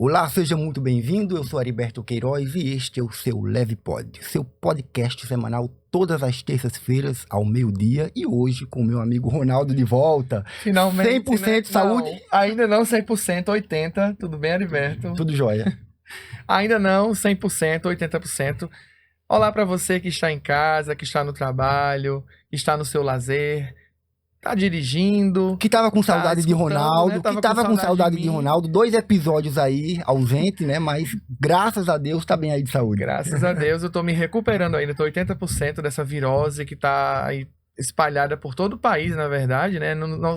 Olá, seja muito bem-vindo. Eu sou Heriberto Queiroz e este é o seu Leve Pod, seu podcast semanal todas as terças-feiras ao meio-dia e hoje com o meu amigo Ronaldo de volta. Finalmente, 100% né? saúde? Não, ainda não 100%, 80%. Tudo bem, Heriberto? Tudo jóia. Ainda não 100%, 80%. Olá para você que está em casa, que está no trabalho, que está no seu lazer, tá dirigindo. Que tava com saudade de escutando, Ronaldo, né? que tava com saudade de mim. Ronaldo. 2 episódios aí, ausente, né? Mas graças a Deus tá bem aí de saúde. Graças a Deus, eu tô me recuperando ainda. Tô 80% dessa virose que tá aí espalhada por todo o país, na verdade, né?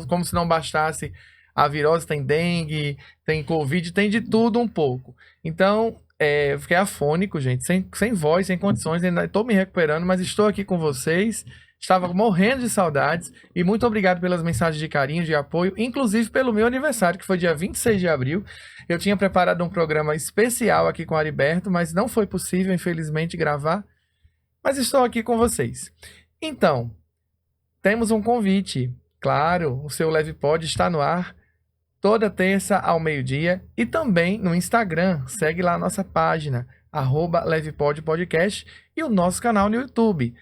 Como se não bastasse a virose, tem dengue, tem Covid, tem de tudo um pouco. Então, eu fiquei afônico, gente, sem voz, sem condições, ainda tô me recuperando, mas estou aqui com vocês. Estava morrendo de saudades e muito obrigado pelas mensagens de carinho, de apoio, inclusive pelo meu aniversário, que foi dia 26 de abril. Eu tinha preparado um programa especial aqui com o Heriberto, mas não foi possível, infelizmente, gravar. Mas estou aqui com vocês. Então, temos um convite. Claro, o seu Leve Pod está no ar toda terça ao meio-dia e também no Instagram. Segue lá a nossa página, @LevePodPodcast e o nosso canal no YouTube.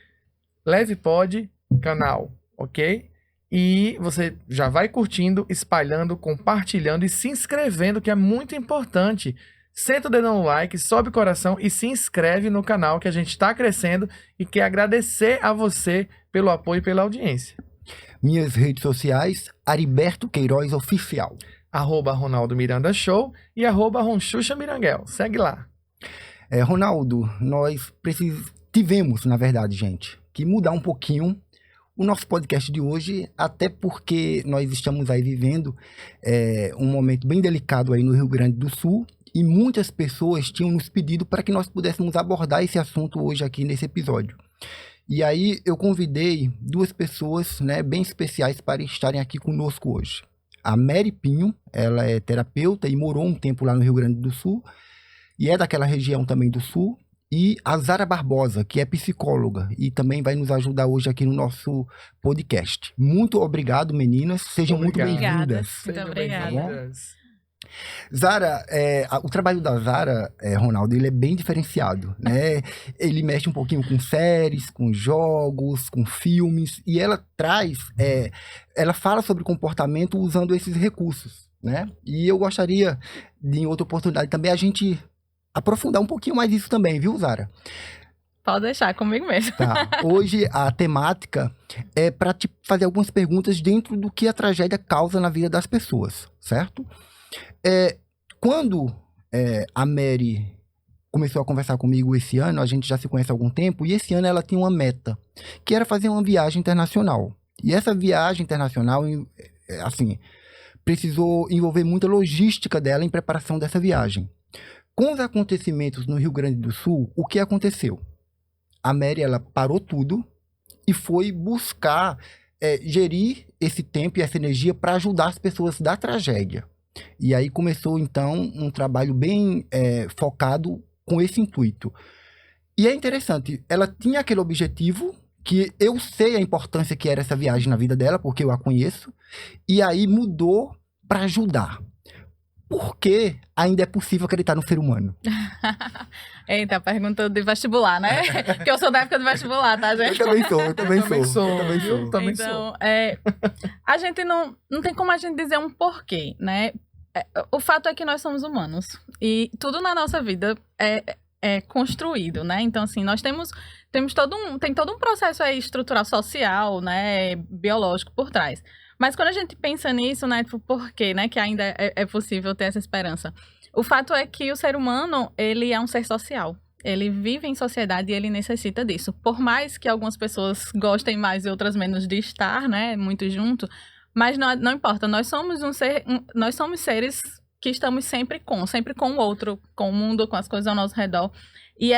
Leve Pod canal, ok? E você já vai curtindo, espalhando, compartilhando e se inscrevendo, que é muito importante. Senta o dedo no like, sobe o coração e se inscreve no canal, que a gente está crescendo e quer agradecer a você pelo apoio e pela audiência. Minhas redes sociais, Heriberto Queiroz Oficial. @Ronaldo Miranda Show e @Ronchucha Miranguel. Segue lá. Ronaldo, nós tivemos, na verdade, gente, que mudar um pouquinho o nosso podcast de hoje, até porque nós estamos aí vivendo um momento bem delicado aí no Rio Grande do Sul e muitas pessoas tinham nos pedido para que nós pudéssemos abordar esse assunto hoje aqui nesse episódio. E aí eu convidei 2 pessoas, né, bem especiais para estarem aqui conosco hoje. A Mary Pinho, ela é terapeuta e morou um tempo lá no Rio Grande do Sul e é daquela região também do Sul. E a Zara Barbosa, que é psicóloga e também vai nos ajudar hoje aqui no nosso podcast. Muito obrigado, meninas. Sejam muito bem-vindas. Muito obrigada. Zara, o trabalho da Zara, Ronaldo, ele é bem diferenciado, né? Ele mexe um pouquinho com séries, com jogos, com filmes, e ela ela fala sobre comportamento usando esses recursos, né? E eu gostaria de, em outra oportunidade, também a gente aprofundar um pouquinho mais isso também, viu, Zara? Pode deixar, comigo mesmo. Tá. Hoje a temática é para te fazer algumas perguntas dentro do que a tragédia causa na vida das pessoas, certo? Quando a Mary começou a conversar comigo esse ano, a gente já se conhece há algum tempo, e esse ano ela tinha uma meta, que era fazer uma viagem internacional. E essa viagem internacional, assim, precisou envolver muita logística dela em preparação dessa viagem. Com os acontecimentos no Rio Grande do Sul, o que aconteceu? A Mary, ela parou tudo e foi buscar gerir esse tempo e essa energia para ajudar as pessoas da tragédia. E aí começou, então, um trabalho bem focado com esse intuito. E é interessante, ela tinha aquele objetivo, que eu sei a importância que era essa viagem na vida dela, porque eu a conheço, e aí mudou para ajudar. Por que ainda é possível acreditar no ser humano? Eita, pergunta de vestibular, né? Porque eu sou da época do vestibular, tá, gente? Eu também sou. Então, a gente não tem como a gente dizer um porquê, né? O fato é que nós somos humanos e tudo na nossa vida é construído, né? Então, assim, nós temos todo um processo aí estrutural, social, né? Biológico por trás. Mas quando a gente pensa nisso, né, tipo, por quê, né, que ainda é possível ter essa esperança? O fato é que o ser humano, ele é um ser social. Ele vive em sociedade e ele necessita disso. Por mais que algumas pessoas gostem mais e outras menos de estar, né, muito junto, mas não importa. Nós somos nós somos seres que estamos sempre com o outro, com o mundo, com as coisas ao nosso redor. E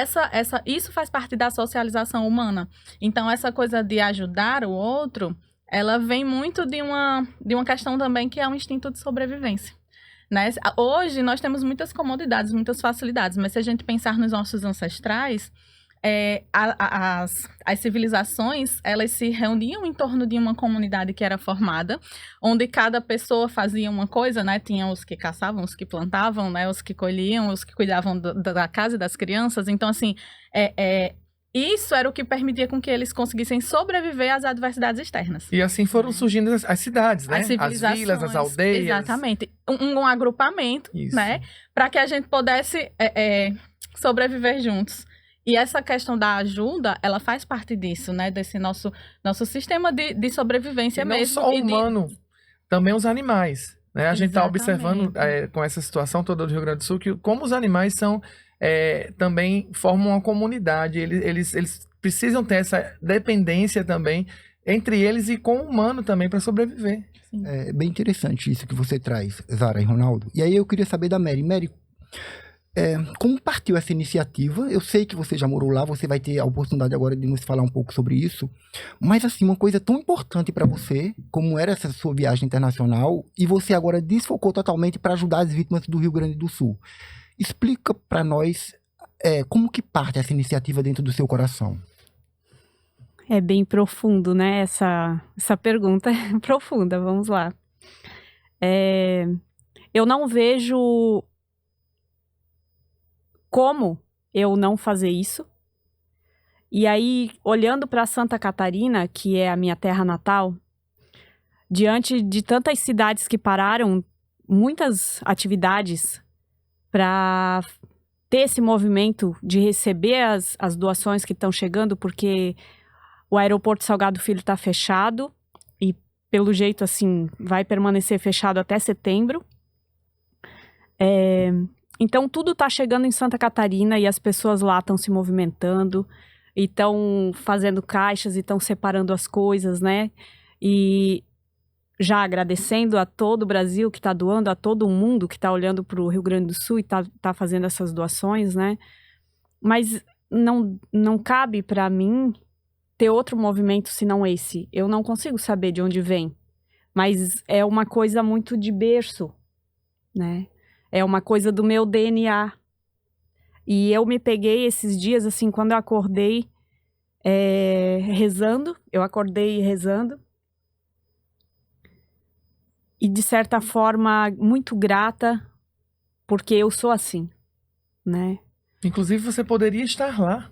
isso faz parte da socialização humana. Então, essa coisa de ajudar o outro, ela vem muito de uma questão também que é um instinto de sobrevivência, né? Hoje nós temos muitas comodidades, muitas facilidades, mas se a gente pensar nos nossos ancestrais, as civilizações, elas se reuniam em torno de uma comunidade que era formada, onde cada pessoa fazia uma coisa, né? Tinha os que caçavam, os que plantavam, né? Os que colhiam, os que cuidavam da casa e das crianças. Então, assim, isso era o que permitia com que eles conseguissem sobreviver às adversidades externas. E assim foram surgindo as cidades, né? As civilizações, as vilas, as aldeias. Exatamente. Um agrupamento, Isso. né? Para que a gente pudesse sobreviver juntos. E essa questão da ajuda, ela faz parte disso, né? Desse nosso sistema de sobrevivência E não mesmo. só o humano, também os animais, né? A gente está observando com essa situação toda do Rio Grande do Sul que como os animais também formam uma comunidade. Eles precisam ter essa dependência também entre eles e com o humano também para sobreviver. Sim. É bem interessante isso que você traz, Zara e Ronaldo. E aí eu queria saber da Mary. Mary, como partiu essa iniciativa? Eu sei que você já morou lá, você vai ter a oportunidade agora de nos falar um pouco sobre isso. Mas assim, uma coisa tão importante para você, como era essa sua viagem internacional, e você agora desfocou totalmente para ajudar as vítimas do Rio Grande do Sul. Explica para nós como que parte essa iniciativa dentro do seu coração. É bem profundo, né? Essa pergunta é profunda, vamos lá. Eu não vejo como eu não fazer isso. E aí, olhando para Santa Catarina, que é a minha terra natal, diante de tantas cidades que pararam, muitas atividades para ter esse movimento de receber as doações que estão chegando, porque o aeroporto Salgado Filho está fechado e, pelo jeito, assim, vai permanecer fechado até setembro. Então, tudo está chegando em Santa Catarina e as pessoas lá estão se movimentando, e estão fazendo caixas e estão separando as coisas, né? E já agradecendo a todo o Brasil que está doando, a todo mundo que está olhando para o Rio Grande do Sul e tá fazendo essas doações, né? Mas não cabe para mim ter outro movimento senão esse. Eu não consigo saber de onde vem, mas é uma coisa muito de berço, né? É uma coisa do meu DNA. E eu me peguei esses dias, assim, quando eu acordei rezando. Eu acordei rezando. E, de certa forma, muito grata, porque eu sou assim, né? Inclusive, você poderia estar lá.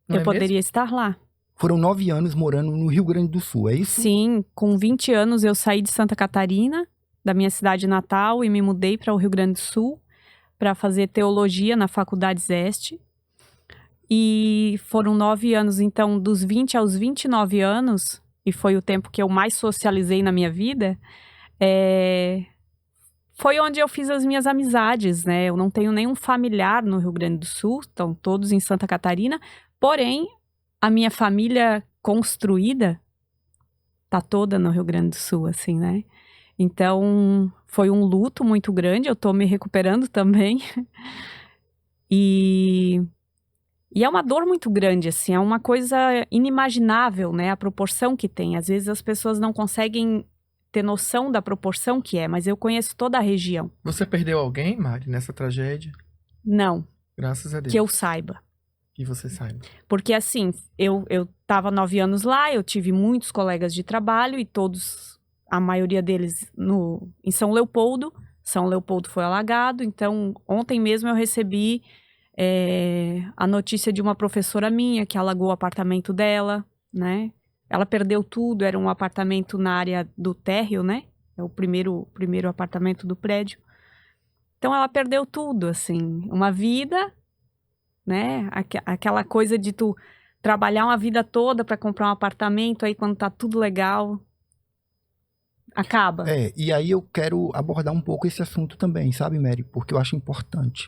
Eu poderia estar lá. Foram 9 anos morando no Rio Grande do Sul, é isso? Sim, com 20 anos eu saí de Santa Catarina, da minha cidade natal, e me mudei para o Rio Grande do Sul para fazer teologia na Faculdade Zeste. E foram 9 anos, então, dos 20 aos 29 anos, e foi o tempo que eu mais socializei na minha vida, foi onde eu fiz as minhas amizades, né? Eu não tenho nenhum familiar no Rio Grande do Sul, estão todos em Santa Catarina, porém, a minha família construída tá toda no Rio Grande do Sul, assim, né? Então, foi um luto muito grande, eu tô me recuperando também. E é uma dor muito grande, assim, é uma coisa inimaginável, né? A proporção que tem. Às vezes as pessoas não conseguem ter noção da proporção que é, mas eu conheço toda a região. Você perdeu alguém, Mari, nessa tragédia? Não. Graças a Deus. Que eu saiba. Que você saiba. Porque assim, eu tava 9 anos lá, eu tive muitos colegas de trabalho e todos, a maioria deles em São Leopoldo. São Leopoldo foi alagado, então ontem mesmo eu recebi a notícia de uma professora minha que alagou o apartamento dela, né? Ela perdeu tudo, era um apartamento na área do térreo, né? É o primeiro apartamento do prédio. Então ela perdeu tudo, assim, uma vida, né? Aquela coisa de tu trabalhar uma vida toda para comprar um apartamento, aí quando tá tudo legal, acaba. E aí eu quero abordar um pouco esse assunto também, sabe, Mary? Porque eu acho importante.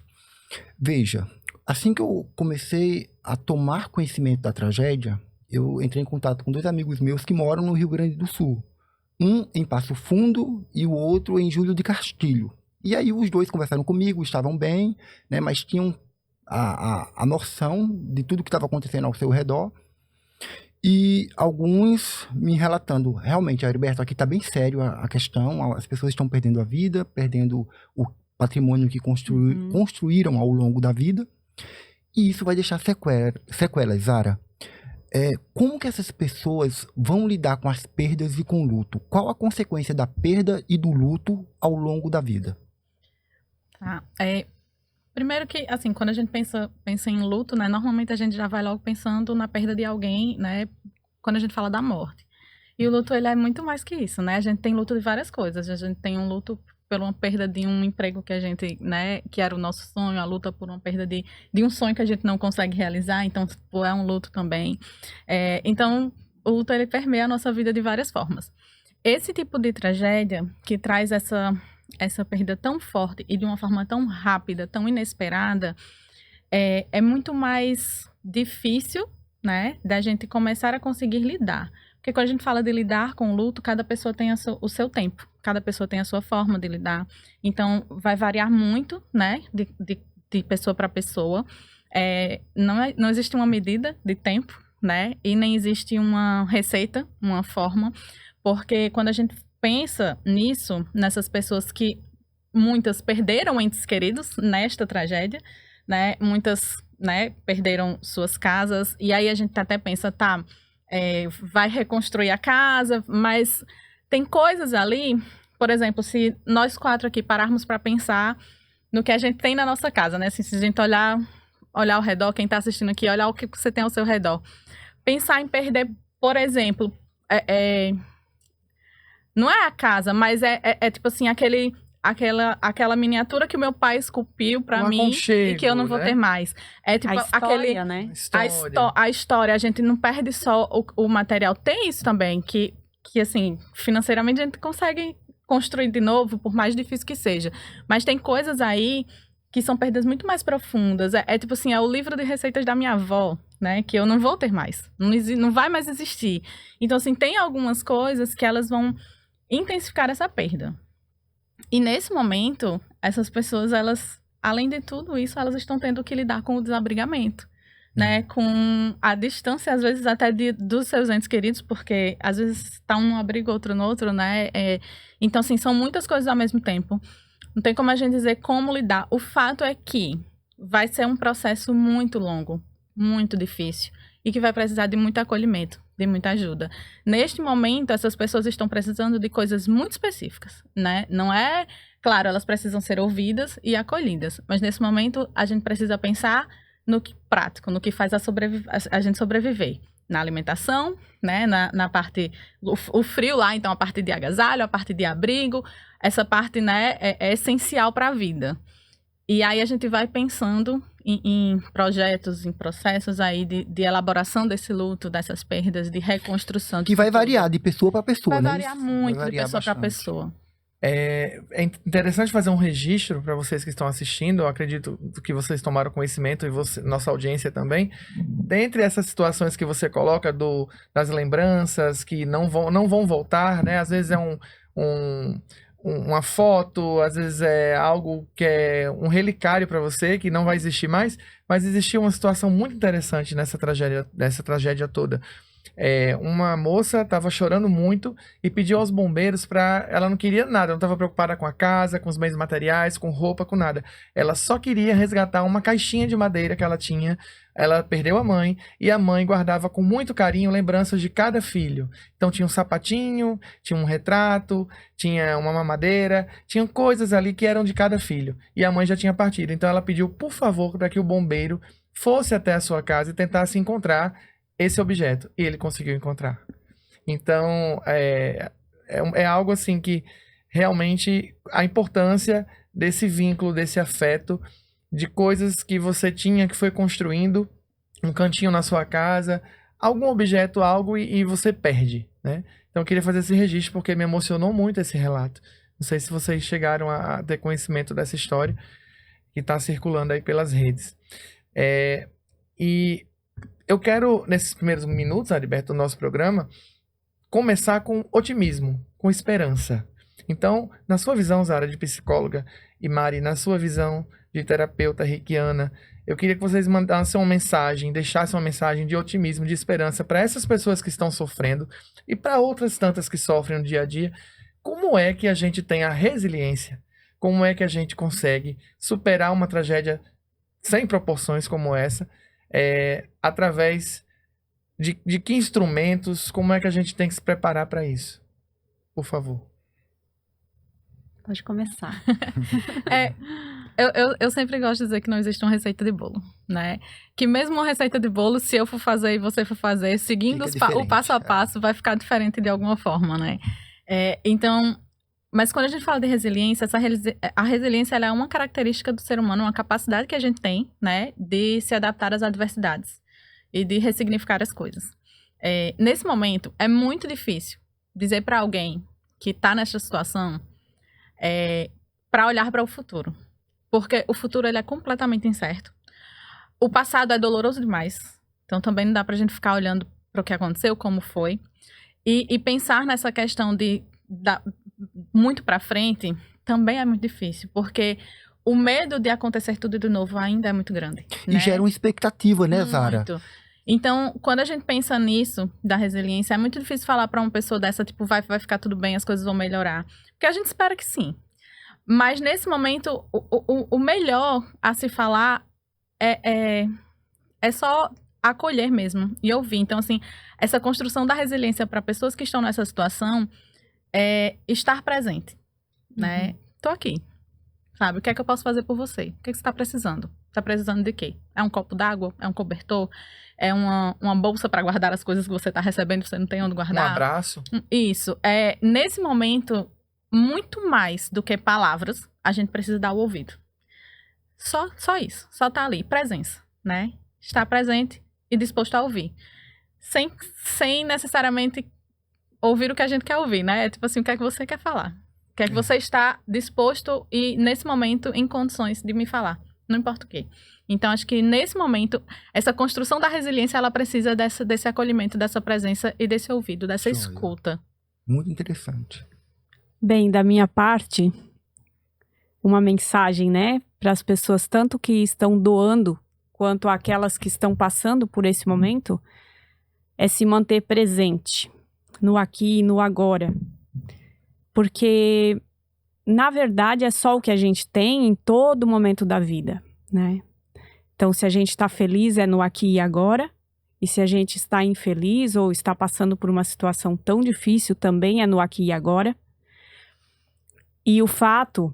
Veja, assim que eu comecei a tomar conhecimento da tragédia, eu entrei em contato com 2 amigos meus que moram no Rio Grande do Sul. Um em Passo Fundo e o outro em Júlio de Castilho. E aí os 2 conversaram comigo, estavam bem, né, mas tinham a noção de tudo que estava acontecendo ao seu redor. E alguns me relatando, realmente, Heriberto, aqui está bem sério a questão, as pessoas estão perdendo a vida, perdendo o patrimônio que construíram ao longo da vida. E isso vai deixar sequelas, Zara. Como que essas pessoas vão lidar com as perdas e com o luto? Qual a consequência da perda e do luto ao longo da vida? Tá. Primeiro que, assim, quando a gente pensa em luto, né, normalmente a gente já vai logo pensando na perda de alguém, né, quando a gente fala da morte. E o luto, ele é muito mais que isso, né? A gente tem luto de várias coisas. A gente tem um luto por uma perda de um emprego que a gente, né, que era o nosso sonho, a luta por uma perda de um sonho que a gente não consegue realizar, então é um luto também. Então, o luto, ele permeia a nossa vida de várias formas. Esse tipo de tragédia que traz essa perda tão forte e de uma forma tão rápida, tão inesperada, é muito mais difícil, né, da gente começar a conseguir lidar. Porque quando a gente fala de lidar com o luto, cada pessoa tem o seu tempo, cada pessoa tem a sua forma de lidar. Então, vai variar muito, né, de pessoa para pessoa. Não existe uma medida de tempo, né, e nem existe uma receita, uma forma, porque quando a gente pensa nisso, nessas pessoas que muitas perderam entes queridos nesta tragédia, né, muitas, né, perderam suas casas, e aí a gente até pensa, tá, vai reconstruir a casa, mas tem coisas ali, por exemplo, se nós 4 aqui pararmos para pensar no que a gente tem na nossa casa, né? Assim, se a gente olhar ao redor, quem está assistindo aqui, olhar o que você tem ao seu redor. Pensar em perder, por exemplo, não é a casa, mas é tipo assim, aquela miniatura que o meu pai esculpiu pra mim e que eu não vou ter mais. É tipo A história, né? A história, a gente não perde só o material. Tem isso também, que assim, financeiramente a gente consegue construir de novo, por mais difícil que seja. Mas tem coisas aí que são perdas muito mais profundas. Tipo assim, é o livro de receitas da minha avó, né? Que eu não vou ter mais. Não vai mais existir. Então, assim, tem algumas coisas que elas vão intensificar essa perda. E nesse momento, essas pessoas, elas, além de tudo isso, elas estão tendo que lidar com o desabrigamento, né? Com a distância, às vezes, até dos seus entes queridos, porque às vezes está um no abrigo, outro no outro, né? Então, assim, são muitas coisas ao mesmo tempo. Não tem como a gente dizer como lidar. O fato é que vai ser um processo muito longo, muito difícil, e que vai precisar de muito acolhimento, de muita ajuda. Neste momento, essas pessoas estão precisando de coisas muito específicas, né? Não é... Claro, elas precisam ser ouvidas e acolhidas, mas nesse momento a gente precisa pensar no que prático, no que faz a gente sobreviver. Na alimentação, né? Na parte... O frio lá, então, a parte de agasalho, a parte de abrigo, essa parte, né, é essencial para a vida. E aí a gente vai pensando em projetos, em processos aí de elaboração desse luto, dessas perdas, de reconstrução. Que vai variar de pessoa para pessoa, vai né? Variar muito de pessoa para pessoa. É interessante fazer um registro para vocês que estão assistindo. Eu acredito que vocês tomaram conhecimento e nossa audiência também. Dentre essas situações que você coloca das lembranças que não vão voltar, né? Às vezes é uma foto, às vezes é algo que é um relicário para você, que não vai existir mais, mas existiu uma situação muito interessante nessa tragédia toda. Uma moça estava chorando muito e pediu aos bombeiros ela não queria nada, não estava preocupada com a casa, com os bens materiais, com roupa, com nada. Ela só queria resgatar uma caixinha de madeira que ela tinha. Ela perdeu a mãe e a mãe guardava com muito carinho lembranças de cada filho. Então tinha um sapatinho, tinha um retrato, tinha uma mamadeira, tinham coisas ali que eram de cada filho. E a mãe já tinha partido. Então ela pediu, por favor, para que o bombeiro fosse até a sua casa e tentasse encontrar esse objeto. E ele conseguiu encontrar. Então, é algo assim que realmente a importância desse vínculo, desse afeto, de coisas que você tinha, que foi construindo, um cantinho na sua casa, algum objeto, algo, e você perde, né? Então eu queria fazer esse registro porque me emocionou muito esse relato. Não sei se vocês chegaram a ter conhecimento dessa história que está circulando aí pelas redes. E eu quero, nesses primeiros minutos, Adalberto, do nosso programa, começar com otimismo, com esperança. Então, na sua visão, Zara, de psicóloga, e Mari, na sua visão de terapeuta reikiana, eu queria que vocês mandassem uma mensagem, deixassem uma mensagem de otimismo, de esperança para essas pessoas que estão sofrendo e para outras tantas que sofrem no dia a dia. Como é que a gente tem a resiliência? Como é que a gente consegue superar uma tragédia sem proporções como essa, através de que instrumentos, como é que a gente tem que se preparar para isso? Por favor. Pode começar. Eu sempre gosto de dizer que não existe uma receita de bolo, né? Que mesmo uma receita de bolo, se eu for fazer e você for fazer, seguindo o passo a passo, vai ficar diferente de alguma forma, né? Então, mas quando a gente fala de resiliência, a resiliência ela é uma característica do ser humano, uma capacidade que a gente tem, né? De se adaptar às adversidades e de ressignificar as coisas. Nesse momento, é muito difícil dizer para alguém que está nessa situação para olhar para o futuro. Porque o futuro ele é completamente incerto. O passado é doloroso demais. Então também não dá pra gente ficar olhando para o que aconteceu, como foi. E pensar nessa questão de muito para frente também é muito difícil. Porque o medo de acontecer tudo de novo ainda é muito grande. E né? gera uma expectativa, né, Zara? Muito. Então, quando a gente pensa nisso, da resiliência, é muito difícil falar para uma pessoa dessa, tipo, vai ficar tudo bem, as coisas vão melhorar. Porque a gente espera que sim. Mas, nesse momento, o melhor a se falar é só acolher mesmo e ouvir. Então, assim, essa construção da resiliência para pessoas que estão nessa situação é estar presente, né? Tô aqui, sabe? O que é que eu posso fazer por você? O que é que você tá precisando? Tá precisando de quê? É um copo d'água? É um cobertor? É uma bolsa para guardar as coisas que você tá recebendo e você não tem onde guardar? Um abraço. Isso. Nesse momento, muito mais do que palavras, a gente precisa dar o ouvido. Só isso. Só tá ali. Presença, né? Estar presente e disposto a ouvir. Sem necessariamente ouvir o que a gente quer ouvir, né? É tipo assim, o que é que você quer falar? O que é que você está disposto e, nesse momento, em condições de me falar? Não importa o quê. Então, acho que, nesse momento, essa construção da resiliência, ela precisa desse acolhimento, dessa presença e desse ouvido, dessa escuta. Muito interessante. Bem, da minha parte, uma mensagem, né, para as pessoas tanto que estão doando quanto aquelas que estão passando por esse momento, é se manter presente no aqui e no agora. Porque, na verdade, é só o que a gente tem em todo momento da vida, né? Então, se a gente está feliz, é no aqui e agora. E se a gente está infeliz ou está passando por uma situação tão difícil, também é no aqui e agora. E o fato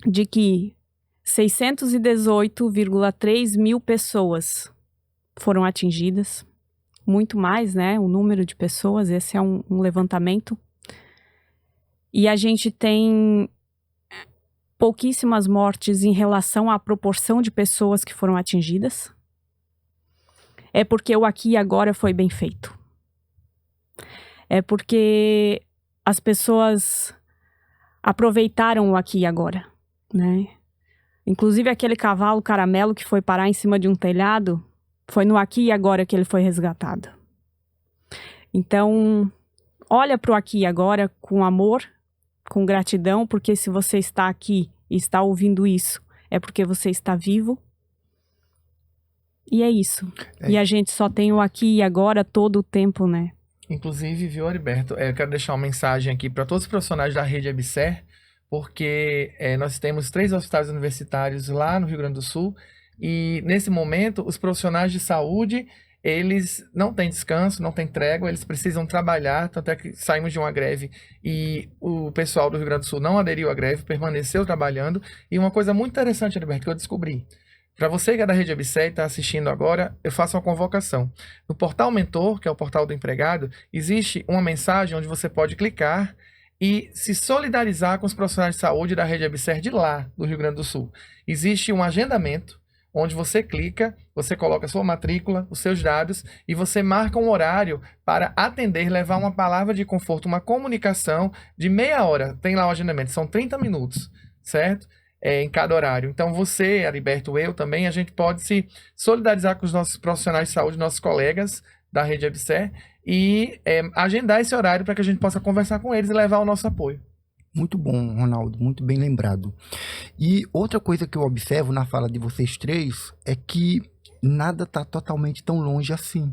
de que 618,3 mil pessoas foram atingidas, muito mais, né? O número de pessoas, esse é um levantamento. E a gente tem pouquíssimas mortes em relação à proporção de pessoas que foram atingidas. É porque o aqui e agora foi bem feito. É porque as pessoas aproveitaram o aqui e agora, né? Inclusive aquele cavalo caramelo que foi parar em cima de um telhado, foi no aqui e agora que ele foi resgatado. Então, olha para o aqui e agora com amor, com gratidão, porque se você está aqui e está ouvindo isso, é porque você está vivo. E é isso. E a gente só tem o aqui e agora todo o tempo, né? Inclusive, viu, Heriberto, eu quero deixar uma mensagem aqui para todos os profissionais da rede EBSER, porque nós temos 3 hospitais universitários lá no Rio Grande do Sul, e nesse momento, os profissionais de saúde, eles não têm descanso, não têm trégua, eles precisam trabalhar, tanto é que saímos de uma greve e o pessoal do Rio Grande do Sul não aderiu à greve, permaneceu trabalhando. E uma coisa muito interessante, Heriberto, que eu descobri. Para você que é da Rede EBSER e está assistindo agora, eu faço uma convocação. No portal Mentor, que é o portal do empregado, existe uma mensagem onde você pode clicar e se solidarizar com os profissionais de saúde da Rede EBSER de lá, do Rio Grande do Sul. Existe um agendamento, onde você clica, você coloca a sua matrícula, os seus dados, e você marca um horário para atender, levar uma palavra de conforto, uma comunicação de meia hora. Tem lá o agendamento, são 30 minutos, certo? Em cada horário. Então você, Heriberto, eu também, a gente pode se solidarizar com os nossos profissionais de saúde, nossos colegas da Rede EBSER, e agendar esse horário para que a gente possa conversar com eles e levar o nosso apoio. Muito bom, Ronaldo, muito bem lembrado. E outra coisa que eu observo na fala de vocês 3 é que nada está totalmente tão longe assim.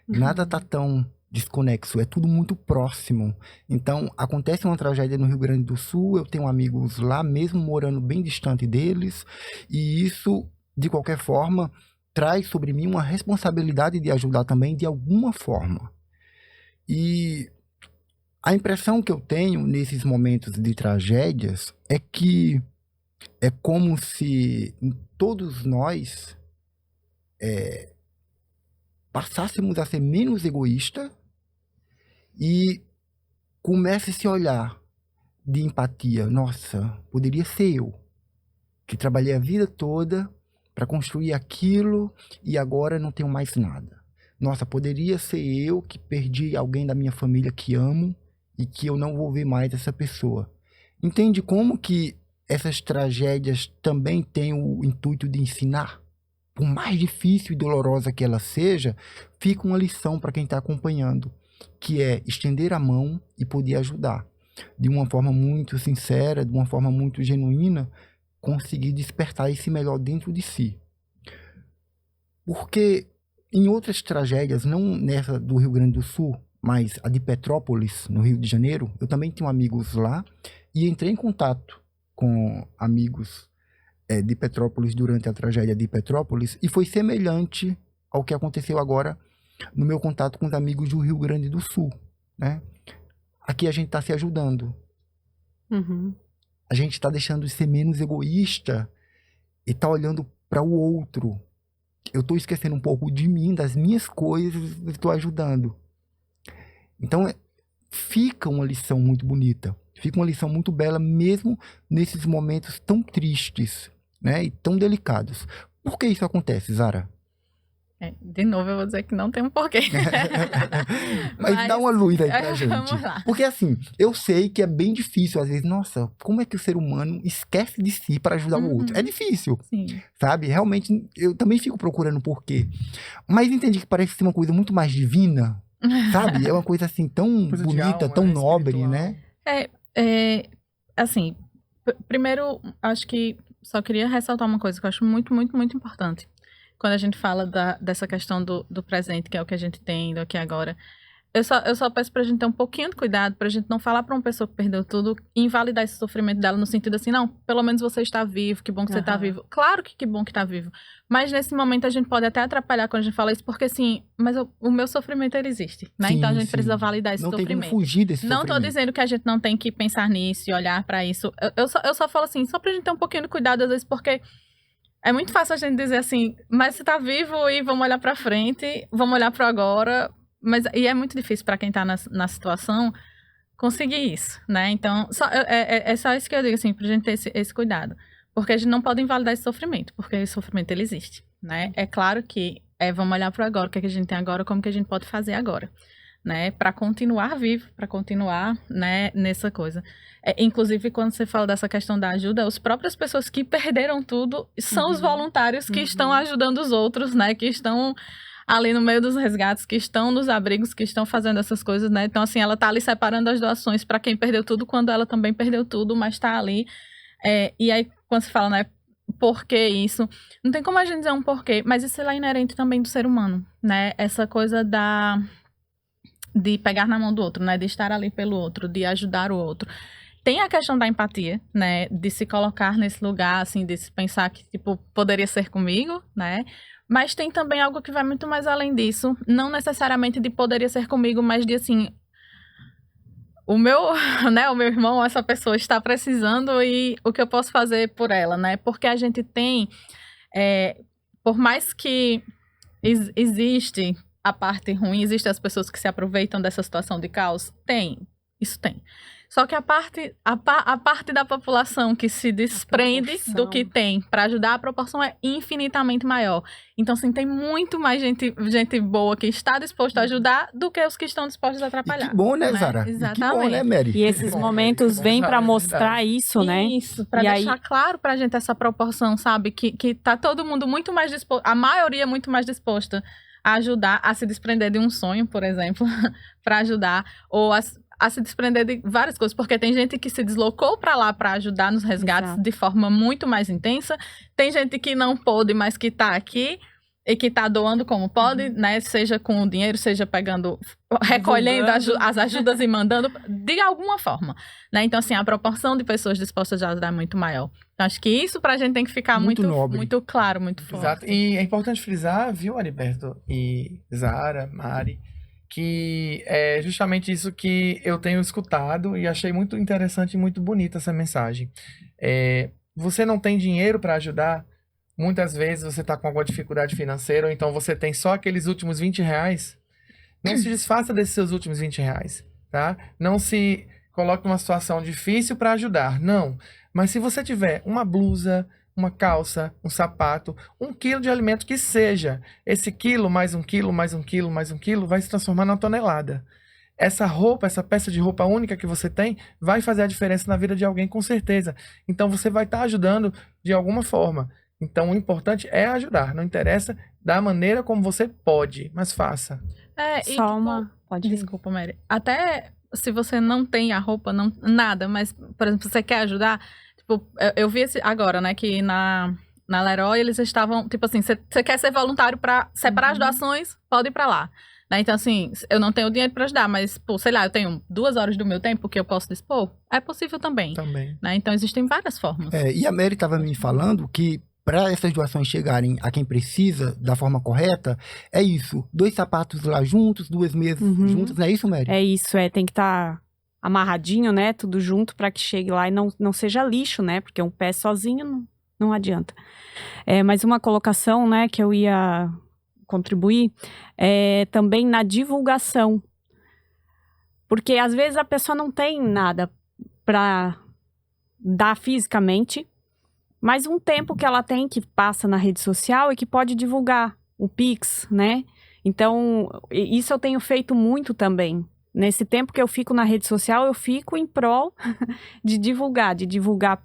Nada está tão desconexo, é tudo muito próximo. Então, acontece uma tragédia no Rio Grande do Sul, eu tenho amigos lá, mesmo morando bem distante deles, e isso de qualquer forma, traz sobre mim uma responsabilidade de ajudar também de alguma forma. E a impressão que eu tenho nesses momentos de tragédias é que é como se todos nós passássemos a ser menos egoístas e comece a se olhar de empatia. Nossa, poderia ser eu, que trabalhei a vida toda para construir aquilo e agora não tenho mais nada. Nossa, poderia ser eu que perdi alguém da minha família que amo e que eu não vou ver mais essa pessoa. Entende como que essas tragédias também têm o intuito de ensinar? Por mais difícil e dolorosa que ela seja, fica uma lição para quem está acompanhando, que é estender a mão e poder ajudar. De uma forma muito sincera, de uma forma muito genuína, conseguir despertar esse melhor dentro de si. Porque em outras tragédias, não nessa do Rio Grande do Sul, mas a de Petrópolis, no Rio de Janeiro, eu também tenho amigos lá e entrei em contato com amigos de Petrópolis durante a tragédia de Petrópolis e foi semelhante ao que aconteceu agora no meu contato com os amigos do Rio Grande do Sul, né? Aqui a gente está se ajudando. Uhum. A gente está deixando de ser menos egoísta e está olhando para o outro. Eu estou esquecendo um pouco de mim, das minhas coisas, e estou ajudando. Então, fica uma lição muito bonita. Fica uma lição muito bela, mesmo nesses momentos tão tristes, né? E tão delicados. Por que isso acontece, Zara? De novo, eu vou dizer que não tem um porquê. Mas dá uma luz aí pra gente. Vamos lá. Porque assim, eu sei que é bem difícil, às vezes, nossa, como é que o ser humano esquece de si para ajudar o outro? É difícil, Sim. sabe? Realmente, eu também fico procurando porquê. Mas entendi que parece ser uma coisa muito mais divina, sabe? É uma coisa assim, tão Coisa de bonita, alma, tão né? nobre, Espiritual. né? Assim, primeiro, acho que só queria ressaltar uma coisa que eu acho muito, muito, muito importante. Quando a gente fala dessa questão do presente, que é o que a gente tem do aqui e agora. Eu só peço pra gente ter um pouquinho de cuidado, pra gente não falar pra uma pessoa que perdeu tudo e invalidar esse sofrimento dela no sentido assim, não, pelo menos você está vivo, que bom que você está vivo. Claro que bom que está vivo. Mas nesse momento a gente pode até atrapalhar quando a gente fala isso, porque assim, mas o meu sofrimento ele existe, né? Sim, Então a gente sim. precisa validar esse Não tem sofrimento. como fugir desse Não tô sofrimento. dizendo que a gente não tem que pensar nisso e olhar pra isso. Eu só falo assim, só pra gente ter um pouquinho de cuidado às vezes, porque é muito fácil a gente dizer assim, mas você tá vivo e vamos olhar pra frente, vamos olhar pro agora. E é muito difícil pra quem tá na situação conseguir isso, né? Então, é só isso que eu digo, assim, pra gente ter esse cuidado. Porque a gente não pode invalidar esse sofrimento, porque esse sofrimento, ele existe, né? É claro que vamos olhar pro agora, o que a gente tem agora, como que a gente pode fazer agora, né? Pra continuar vivo, pra continuar, né, nessa coisa. Inclusive, quando você fala dessa questão da ajuda, as próprias pessoas que perderam tudo são os voluntários que estão ajudando os outros, né? Que estão ali no meio dos resgates, que estão nos abrigos, que estão fazendo essas coisas, né? Então, assim, ela tá ali separando as doações para quem perdeu tudo, quando ela também perdeu tudo, mas tá ali. E aí, quando se fala, né, por que isso? Não tem como a gente dizer um porquê, mas isso é inerente também do ser humano, né? Essa coisa de pegar na mão do outro, né? De estar ali pelo outro, de ajudar o outro. Tem a questão da empatia, né? De se colocar nesse lugar, assim, de se pensar que, tipo, poderia ser comigo, né? Mas tem também algo que vai muito mais além disso. Não necessariamente de poderia ser comigo, mas de, assim, o meu irmão, essa pessoa está precisando e o que eu posso fazer por ela, né? Porque a gente tem, por mais que existe a parte ruim, existem as pessoas que se aproveitam dessa situação de caos, isso tem. Só que a parte da população que se desprende do que tem para ajudar, a proporção é infinitamente maior. Então, assim, tem muito mais gente boa que está disposta a ajudar do que os que estão dispostos a atrapalhar. E que bom, né, Zara? Exatamente. E que bom, né, Mary? E esses momentos vêm para mostrar isso, né? Isso, pra E deixar claro pra gente essa proporção, sabe? Que tá todo mundo muito mais disposto, a maioria muito mais disposta a ajudar, a se desprender de um sonho, por exemplo, para ajudar, ou a se desprender de várias coisas, porque tem gente que se deslocou para lá para ajudar nos resgates de forma muito mais intensa, tem gente que não pôde, mas que tá aqui, e que tá doando como pode, né? Seja com dinheiro, seja pegando, recolhendo as ajudas e mandando, de alguma forma, né? Então, assim, a proporção de pessoas dispostas a ajudar é muito maior. Então, acho que isso pra gente tem que ficar Muito muito, nobre. muito claro, muito forte. Exato. E é importante frisar, viu, Heriberto e Zara, Mari, que é justamente isso que eu tenho escutado e achei muito interessante e muito bonita essa mensagem. Você não tem dinheiro para ajudar, muitas vezes você está com alguma dificuldade financeira, ou então você tem só aqueles últimos 20 reais, não se desfaça desses seus últimos 20 reais, tá? Não se coloque numa situação difícil para ajudar, não. Mas se você tiver uma blusa, uma calça, um sapato, 1 quilo de alimento que seja, esse quilo, mais 1 quilo, mais 1 quilo, mais 1 quilo, vai se transformar numa tonelada. Essa roupa, essa peça de roupa única que você tem, vai fazer a diferença na vida de alguém, com certeza. Então, você vai estar ajudando de alguma forma. Então, o importante é ajudar. Não interessa da maneira como você pode, mas faça. Só uma... Pode ir. Desculpa, Mary. Até se você não tem a roupa, não, nada, mas, por exemplo, você quer ajudar, tipo, eu vi agora, né, que na Leroy eles estavam, tipo assim, você quer ser voluntário para separar as doações, pode ir para lá. Né? Então, assim, eu não tenho dinheiro para ajudar, mas, pô, sei lá, eu tenho 2 horas do meu tempo que eu posso dispor, é possível também. Né? Então, existem várias formas. E a Mary estava me falando que para essas doações chegarem a quem precisa da forma correta, é isso. 2 sapatos lá juntos, 2 mesas juntas, não é isso, Mary? É isso, tem que estar amarradinho, né? Tudo junto para que chegue lá e não seja lixo, né? Porque um pé sozinho não adianta. Mas uma colocação, né, que eu ia contribuir também na divulgação. Porque às vezes a pessoa não tem nada para dar fisicamente, mas um tempo que ela tem que passa na rede social e que pode divulgar o Pix, né? Então, isso eu tenho feito muito também. Nesse tempo que eu fico na rede social, eu fico em prol de divulgar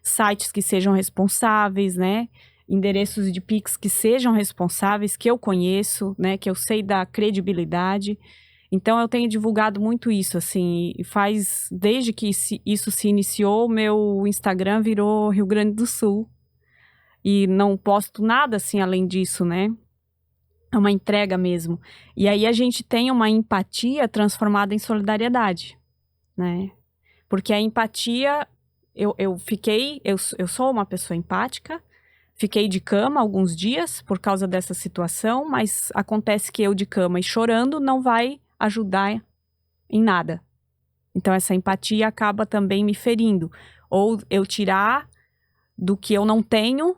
sites que sejam responsáveis, né? Endereços de Pix que sejam responsáveis, que eu conheço, né? Que eu sei da credibilidade. Então, eu tenho divulgado muito isso, assim, e desde que isso se iniciou, meu Instagram virou Rio Grande do Sul. E não posto nada, assim, além disso, né? É uma entrega mesmo. E aí, a gente tem uma empatia transformada em solidariedade, né? Porque a empatia, eu sou uma pessoa empática, fiquei de cama alguns dias por causa dessa situação, mas acontece que eu de cama e chorando não vai ajudar em nada. Então, essa empatia acaba também me ferindo. Ou eu tirar do que eu não tenho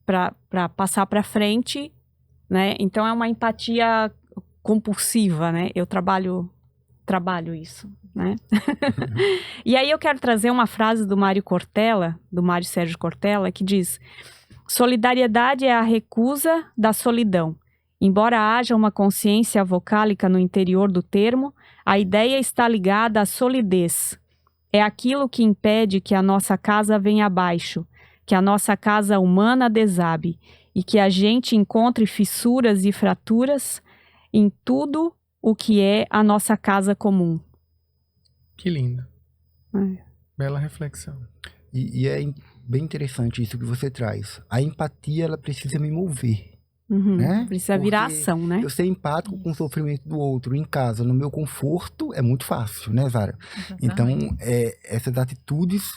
para passar para frente, né? Então, é uma empatia compulsiva, né? Eu trabalho isso, né? E aí eu quero trazer uma frase do Mário Sérgio Cortella, que diz: solidariedade é a recusa da solidão. Embora haja uma consciência vocálica no interior do termo, a ideia está ligada à solidez. É aquilo que impede que a nossa casa venha abaixo, que a nossa casa humana desabe e que a gente encontre fissuras e fraturas em tudo o que é a nossa casa comum. Que lindo. Bela reflexão. E é bem interessante isso que você traz. A empatia, ela precisa me mover. Né? Precisa virar ação, né? Eu ser empático com o sofrimento do outro em casa, no meu conforto, é muito fácil, né, Zara? Exatamente. Então, essas atitudes,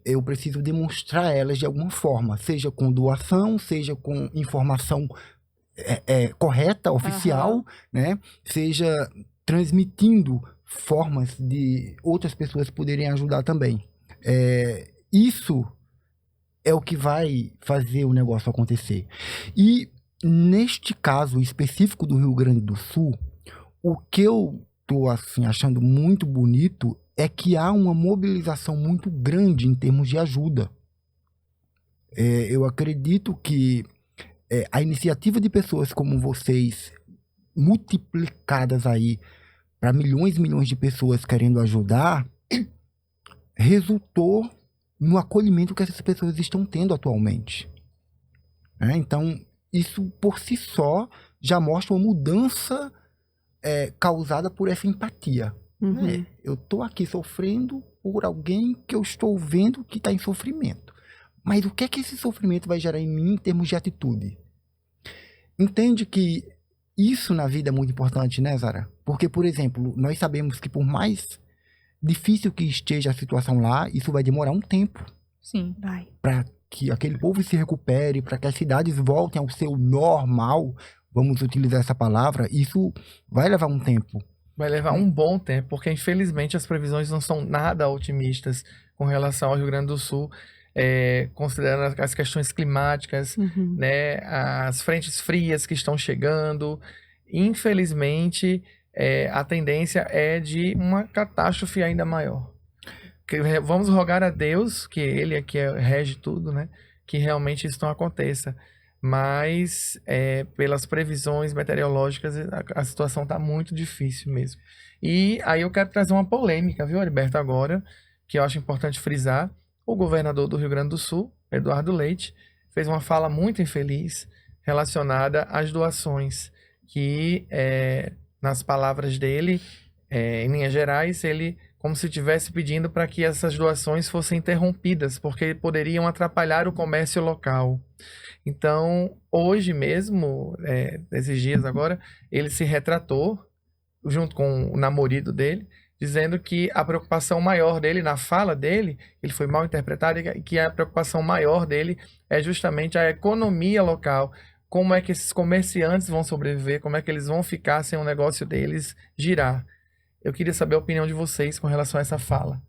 eu preciso demonstrar elas de alguma forma, seja com doação, seja com informação correta, oficial, né? Seja transmitindo formas de outras pessoas poderem ajudar também. Isso é o que vai fazer o negócio acontecer. E neste caso específico do Rio Grande do Sul, o que eu estou assim, achando muito bonito é que há uma mobilização muito grande em termos de ajuda. Eu acredito que a iniciativa de pessoas como vocês, multiplicadas aí para milhões e milhões de pessoas querendo ajudar, resultou no acolhimento que essas pessoas estão tendo atualmente. Então, isso por si só já mostra uma mudança causada por essa empatia. Eu estou aqui sofrendo por alguém que eu estou vendo que está em sofrimento. Mas o que é que esse sofrimento vai gerar em mim em termos de atitude? Entende que isso na vida é muito importante, né, Zara? Porque, por exemplo, nós sabemos que por mais difícil que esteja a situação lá, isso vai demorar um tempo Sim. Vai. para que aquele povo se recupere, para que as cidades voltem ao seu normal, vamos utilizar essa palavra, isso vai levar um tempo. Vai levar um bom tempo, porque infelizmente as previsões não são nada otimistas com relação ao Rio Grande do Sul, considerando as questões climáticas, Uhum. né, as frentes frias que estão chegando. Infelizmente, a tendência é de uma catástrofe ainda maior. Vamos rogar a Deus, que Ele é que rege tudo, né, que realmente isso não aconteça. Mas, pelas previsões meteorológicas, a situação está muito difícil mesmo. E aí eu quero trazer uma polêmica, viu, Heriberto, agora, que eu acho importante frisar. O governador do Rio Grande do Sul, Eduardo Leite, fez uma fala muito infeliz relacionada às doações, que, nas palavras dele, em linhas gerais, ele como se estivesse pedindo para que essas doações fossem interrompidas, porque poderiam atrapalhar o comércio local. Então, hoje mesmo, esses dias agora, ele se retratou, junto com o namorado dele, dizendo que a preocupação maior dele, na fala dele, ele foi mal interpretado, e que a preocupação maior dele é justamente a economia local. Como é que esses comerciantes vão sobreviver, como é que eles vão ficar sem o negócio deles girar. Eu queria saber a opinião de vocês com relação a essa fala.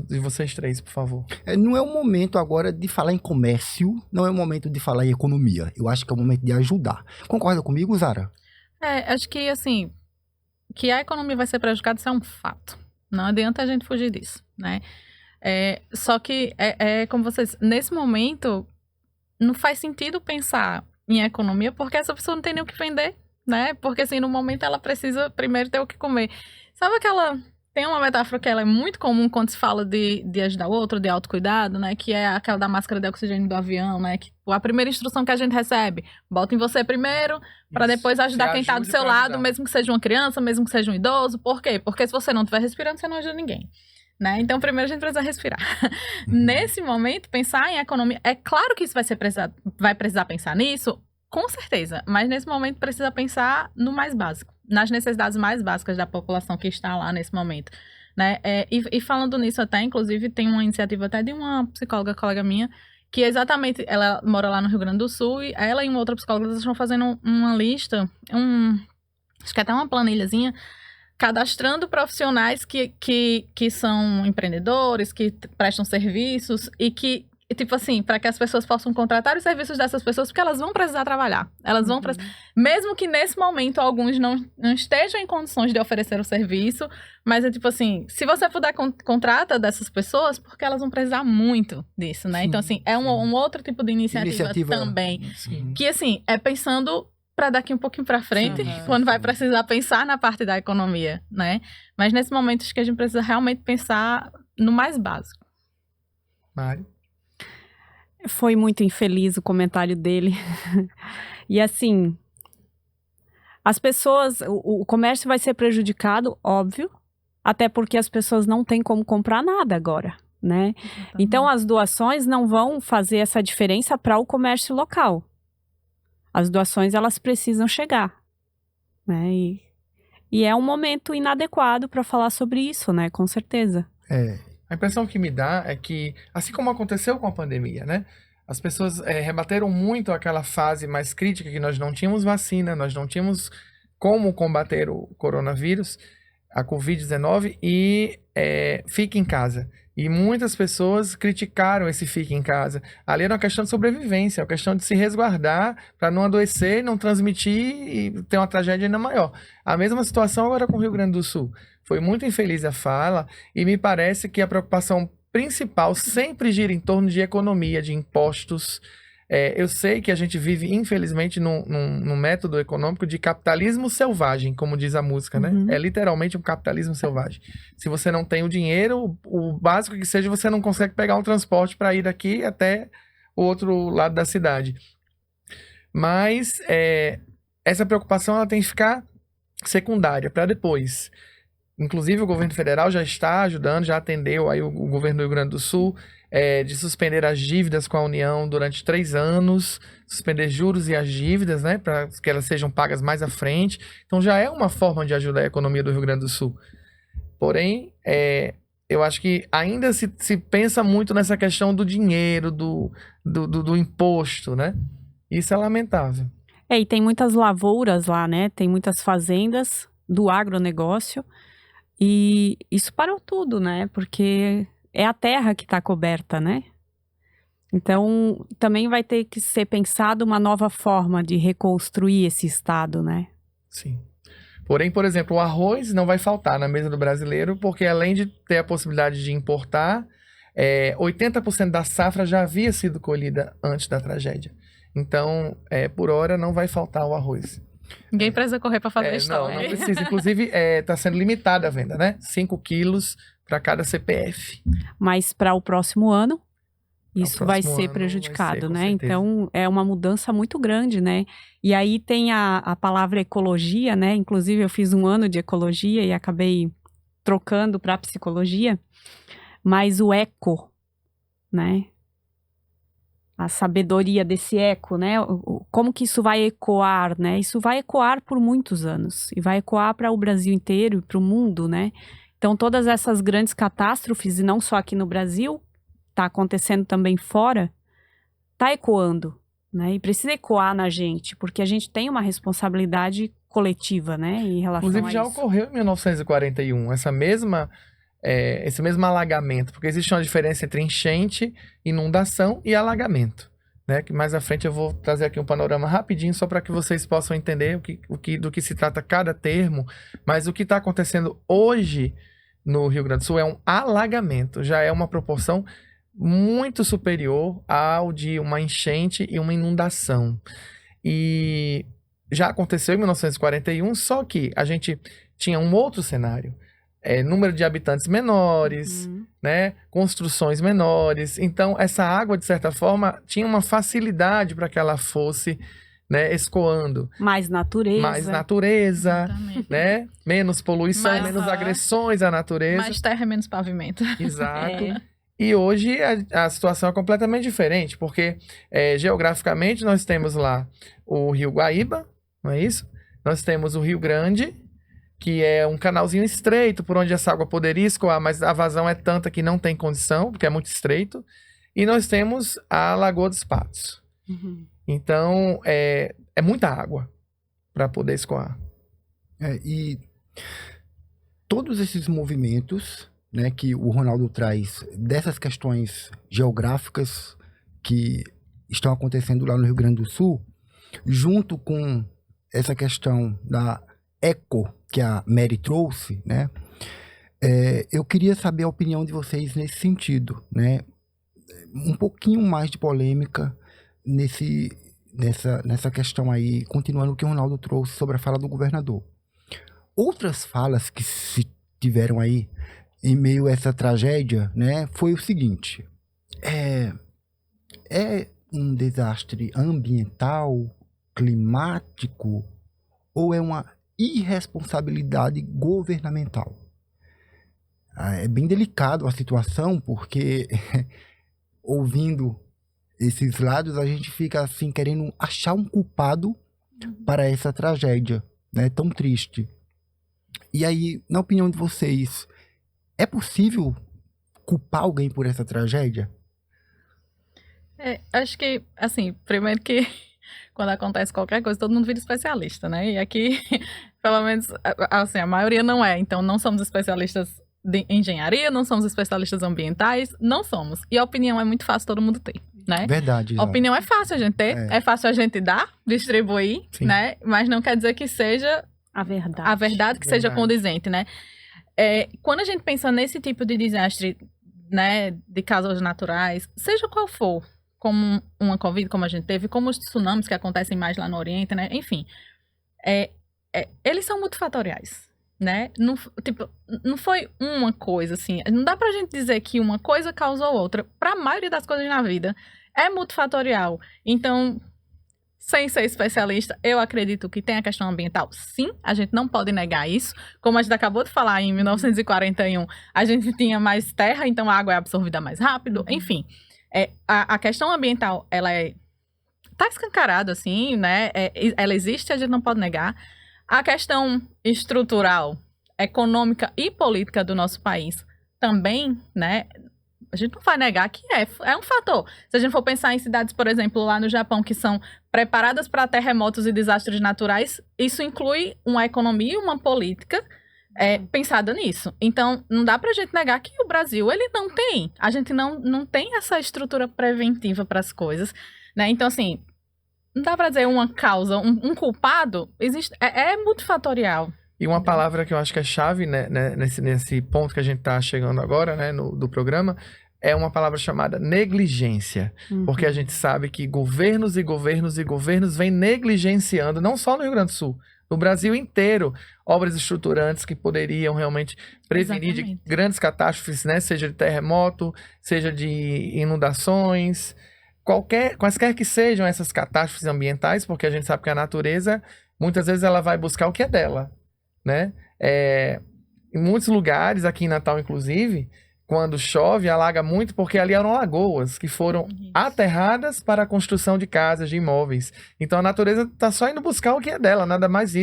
De vocês três, por favor. Não é o momento agora de falar em comércio, não é o momento de falar em economia. Eu acho que é o momento de ajudar. Concorda comigo, Zara? Acho que, assim, que a economia vai ser prejudicada, isso é um fato. Não adianta a gente fugir disso, né? Só que, como vocês... Nesse momento, não faz sentido pensar em economia, porque essa pessoa não tem nem o que vender, né? Porque, assim, no momento ela precisa primeiro ter o que comer. Sabe aquela... Tem uma metáfora que ela é muito comum quando se fala de ajudar o outro, de autocuidado, né? Que é aquela da máscara de oxigênio do avião, né? Que a primeira instrução que a gente recebe, bota em você primeiro, para depois ajudar quem tá do seu lado, mesmo que seja uma criança, mesmo que seja um idoso. Por quê? Porque se você não estiver respirando, você não ajuda ninguém, né? Então, primeiro a gente precisa respirar. Nesse momento, pensar em economia... É claro que isso vai precisar pensar nisso, com certeza. Mas nesse momento precisa pensar no mais básico, nas necessidades mais básicas da população que está lá nesse momento, né? E falando nisso até, inclusive, tem uma iniciativa até de uma psicóloga, colega minha, que exatamente, ela mora lá no Rio Grande do Sul, e ela e uma outra psicóloga estão fazendo uma lista, acho que até uma planilhazinha, cadastrando profissionais que são empreendedores, que prestam serviços e que, tipo assim, para que as pessoas possam contratar os serviços dessas pessoas, porque elas vão precisar trabalhar. Elas vão precisar... Mesmo que nesse momento alguns não estejam em condições de oferecer o serviço, mas é tipo assim, se você puder, contrata dessas pessoas, porque elas vão precisar muito disso, né? Sim, então, assim, é um outro tipo de iniciativa também. Sim. Que, assim, é pensando para daqui um pouquinho para frente, Sim, quando vai sim. precisar pensar na parte da economia, né? Mas nesse momento acho que a gente precisa realmente pensar no mais básico. Mário? Foi muito infeliz o comentário dele. E assim, as pessoas, o comércio vai ser prejudicado, óbvio, até porque as pessoas não têm como comprar nada agora, né? Então as doações não vão fazer essa diferença para o comércio local. As doações, elas precisam chegar, né? E é um momento inadequado para falar sobre isso, né? Com certeza. A impressão que me dá é que, assim como aconteceu com a pandemia, né? As pessoas rebateram muito aquela fase mais crítica que nós não tínhamos vacina, nós não tínhamos como combater o coronavírus, a Covid-19, e fique em casa. E muitas pessoas criticaram esse fique em casa. Ali era uma questão de sobrevivência, uma questão de se resguardar para não adoecer, não transmitir e ter uma tragédia ainda maior. A mesma situação agora com o Rio Grande do Sul. Foi muito infeliz a fala e me parece que a preocupação principal sempre gira em torno de economia, de impostos. Eu sei que a gente vive, infelizmente, num método econômico de capitalismo selvagem, como diz a música, né? Uhum. É literalmente um capitalismo selvagem. Se você não tem o dinheiro, o básico que seja, você não consegue pegar um transporte para ir daqui até o outro lado da cidade. Mas essa preocupação ela tem que ficar secundária para depois. inclusive o governo federal já está ajudando, já atendeu aí o governo do Rio Grande do Sul, de suspender as dívidas com a União durante 3 anos, suspender juros e as dívidas, né, para que elas sejam pagas mais à frente. Então já é uma forma de ajudar a economia do Rio Grande do Sul. Porém, eu acho que ainda se pensa muito nessa questão do dinheiro, do imposto, né? Isso é lamentável. E tem muitas lavouras lá, né? Tem muitas fazendas do agronegócio e isso parou tudo, né? Porque é a terra que está coberta, né? Então, também vai ter que ser pensado uma nova forma de reconstruir esse estado, né? Sim. Porém, por exemplo, o arroz não vai faltar na mesa do brasileiro, porque além de ter a possibilidade de importar, 80% da safra já havia sido colhida antes da tragédia. Então, por hora, não vai faltar o arroz. Ninguém precisa correr para fazer história. Não precisa. Inclusive, está sendo limitada a venda, né? 5 quilos para cada CPF. Mas para o próximo ano, isso vai ser prejudicado, né? Então, é uma mudança muito grande, né? E aí tem a palavra ecologia, né? Inclusive, eu fiz um ano de ecologia e acabei trocando para psicologia. Mas o eco, né? A sabedoria desse eco, né? Como que isso vai ecoar, né? Isso vai ecoar por muitos anos. E vai ecoar para o Brasil inteiro e para o mundo, né? Então, todas essas grandes catástrofes, e não só aqui no Brasil, está acontecendo também fora, está ecoando, né? E precisa ecoar na gente, porque a gente tem uma responsabilidade coletiva, né? Em relação Inclusive, a já isso. ocorreu em 1941, esse mesmo alagamento, porque existe uma diferença entre enchente, inundação e alagamento, né? Que mais à frente eu vou trazer aqui um panorama rapidinho, só para que vocês possam entender do que se trata cada termo, mas o que está acontecendo hoje no Rio Grande do Sul é um alagamento, já é uma proporção muito superior ao de uma enchente e uma inundação. E já aconteceu em 1941, só que a gente tinha um outro cenário. Número de habitantes menores, né? Construções menores. Então, essa água, de certa forma, tinha uma facilidade para que ela fosse, né, escoando. Mais natureza. Mais natureza, né? Menos poluição, menos agressões à natureza. Mais terra, menos pavimento. Exato. E hoje a situação é completamente diferente, porque geograficamente nós temos lá o Rio Guaíba, não é isso? Nós temos o Rio Grande, que é um canalzinho estreito por onde essa água poderia escoar, mas a vazão é tanta que não tem condição, porque é muito estreito. E nós temos a Lagoa dos Patos. Então, é muita água para poder escoar. E todos esses movimentos, né, que o Ronaldo traz, dessas questões geográficas que estão acontecendo lá no Rio Grande do Sul, junto com essa questão da eco que a Mary trouxe, né? Eu queria saber a opinião de vocês nesse sentido, né? Um pouquinho mais de polêmica nessa questão aí, continuando o que o Ronaldo trouxe sobre a fala do governador. Outras falas que se tiveram aí em meio a essa tragédia, né, foi o seguinte: é um desastre ambiental, climático, ou é uma irresponsabilidade governamental? É bem delicado a situação, porque ouvindo esses lados, a gente fica assim querendo achar um culpado para essa tragédia, né, tão triste. E aí, na opinião de vocês, é possível culpar alguém por essa tragédia? Acho que, assim, primeiro que quando acontece qualquer coisa, todo mundo vira especialista, né? E aqui, pelo menos, assim, a maioria não é. Então, não somos especialistas de engenharia, não somos especialistas ambientais, não somos. E a opinião é muito fácil todo mundo ter, né? Verdade. A opinião é fácil a gente ter, é fácil a gente dar, distribuir, Sim. né? Mas não quer dizer que seja A verdade. a verdade que seja condizente, né? Quando a gente pensa nesse tipo de desastre, né, de causas naturais, seja qual for, como uma Covid, como a gente teve, como os tsunamis que acontecem mais lá no Oriente, né? Enfim, eles são multifatoriais, né? Não, não foi uma coisa, assim. Não dá pra gente dizer que uma coisa causou outra. Pra maioria das coisas na vida, é multifatorial. Então, sem ser especialista, eu acredito que tem a questão ambiental. Sim, a gente não pode negar isso. Como a gente acabou de falar, em 1941, a gente tinha mais terra, então a água é absorvida mais rápido. Enfim, a questão ambiental, ela tá escancarada, assim, né? Ela existe, a gente não pode negar. A questão estrutural, econômica e política do nosso país também, né? A gente não vai negar que é um fator. Se a gente for pensar em cidades, por exemplo, lá no Japão, que são preparadas para terremotos e desastres naturais, isso inclui uma economia e uma política pensada nisso. Então, não dá pra gente negar que o Brasil, ele não tem. A gente não tem essa estrutura preventiva para as coisas, né? Então, assim, não dá pra dizer uma causa, um culpado, existe, é multifatorial. E uma palavra que eu acho que é chave, né, nesse ponto que a gente está chegando agora, né, do programa, é uma palavra chamada negligência. Porque a gente sabe que governos e governos e governos vêm negligenciando, não só no Rio Grande do Sul, no Brasil inteiro, obras estruturantes que poderiam realmente prevenir de grandes catástrofes, né, seja de terremoto, seja de inundações, quaisquer que sejam essas catástrofes ambientais, porque a gente sabe que a natureza, muitas vezes ela vai buscar o que é dela. Né? Em muitos lugares, aqui em Natal inclusive, quando chove, alaga muito porque ali eram lagoas que foram aterradas para a construção de casas, de imóveis. Então a natureza está só indo buscar o que é dela, nada mais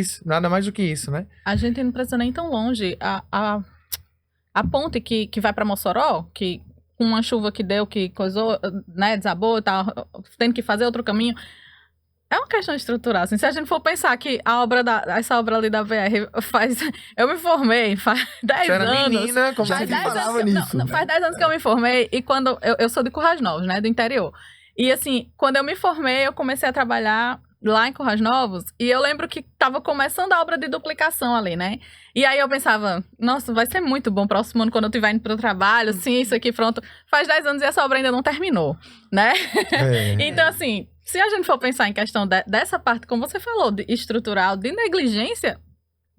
do que isso, né? A gente não precisa nem tão longe. A ponte que vai para Mossoró, que com uma chuva que deu, que coisou, né, desabou, tá tendo que fazer outro caminho. É uma questão estrutural, assim, se a gente for pensar que essa obra ali da BR eu me formei faz 10 anos. Era menina, como já você falava nisso. Faz 10 anos que eu me formei e quando eu sou de Currais Novos, né, do interior. E assim, quando eu me formei, eu comecei a trabalhar lá em Currais Novos e eu lembro que tava começando a obra de duplicação ali, né? E aí eu pensava, nossa, vai ser muito bom próximo ano quando eu estiver indo pro trabalho, assim, isso aqui pronto. Faz 10 anos e essa obra ainda não terminou, né? Então assim, se a gente for pensar em questão dessa parte, como você falou, de estrutural, de negligência,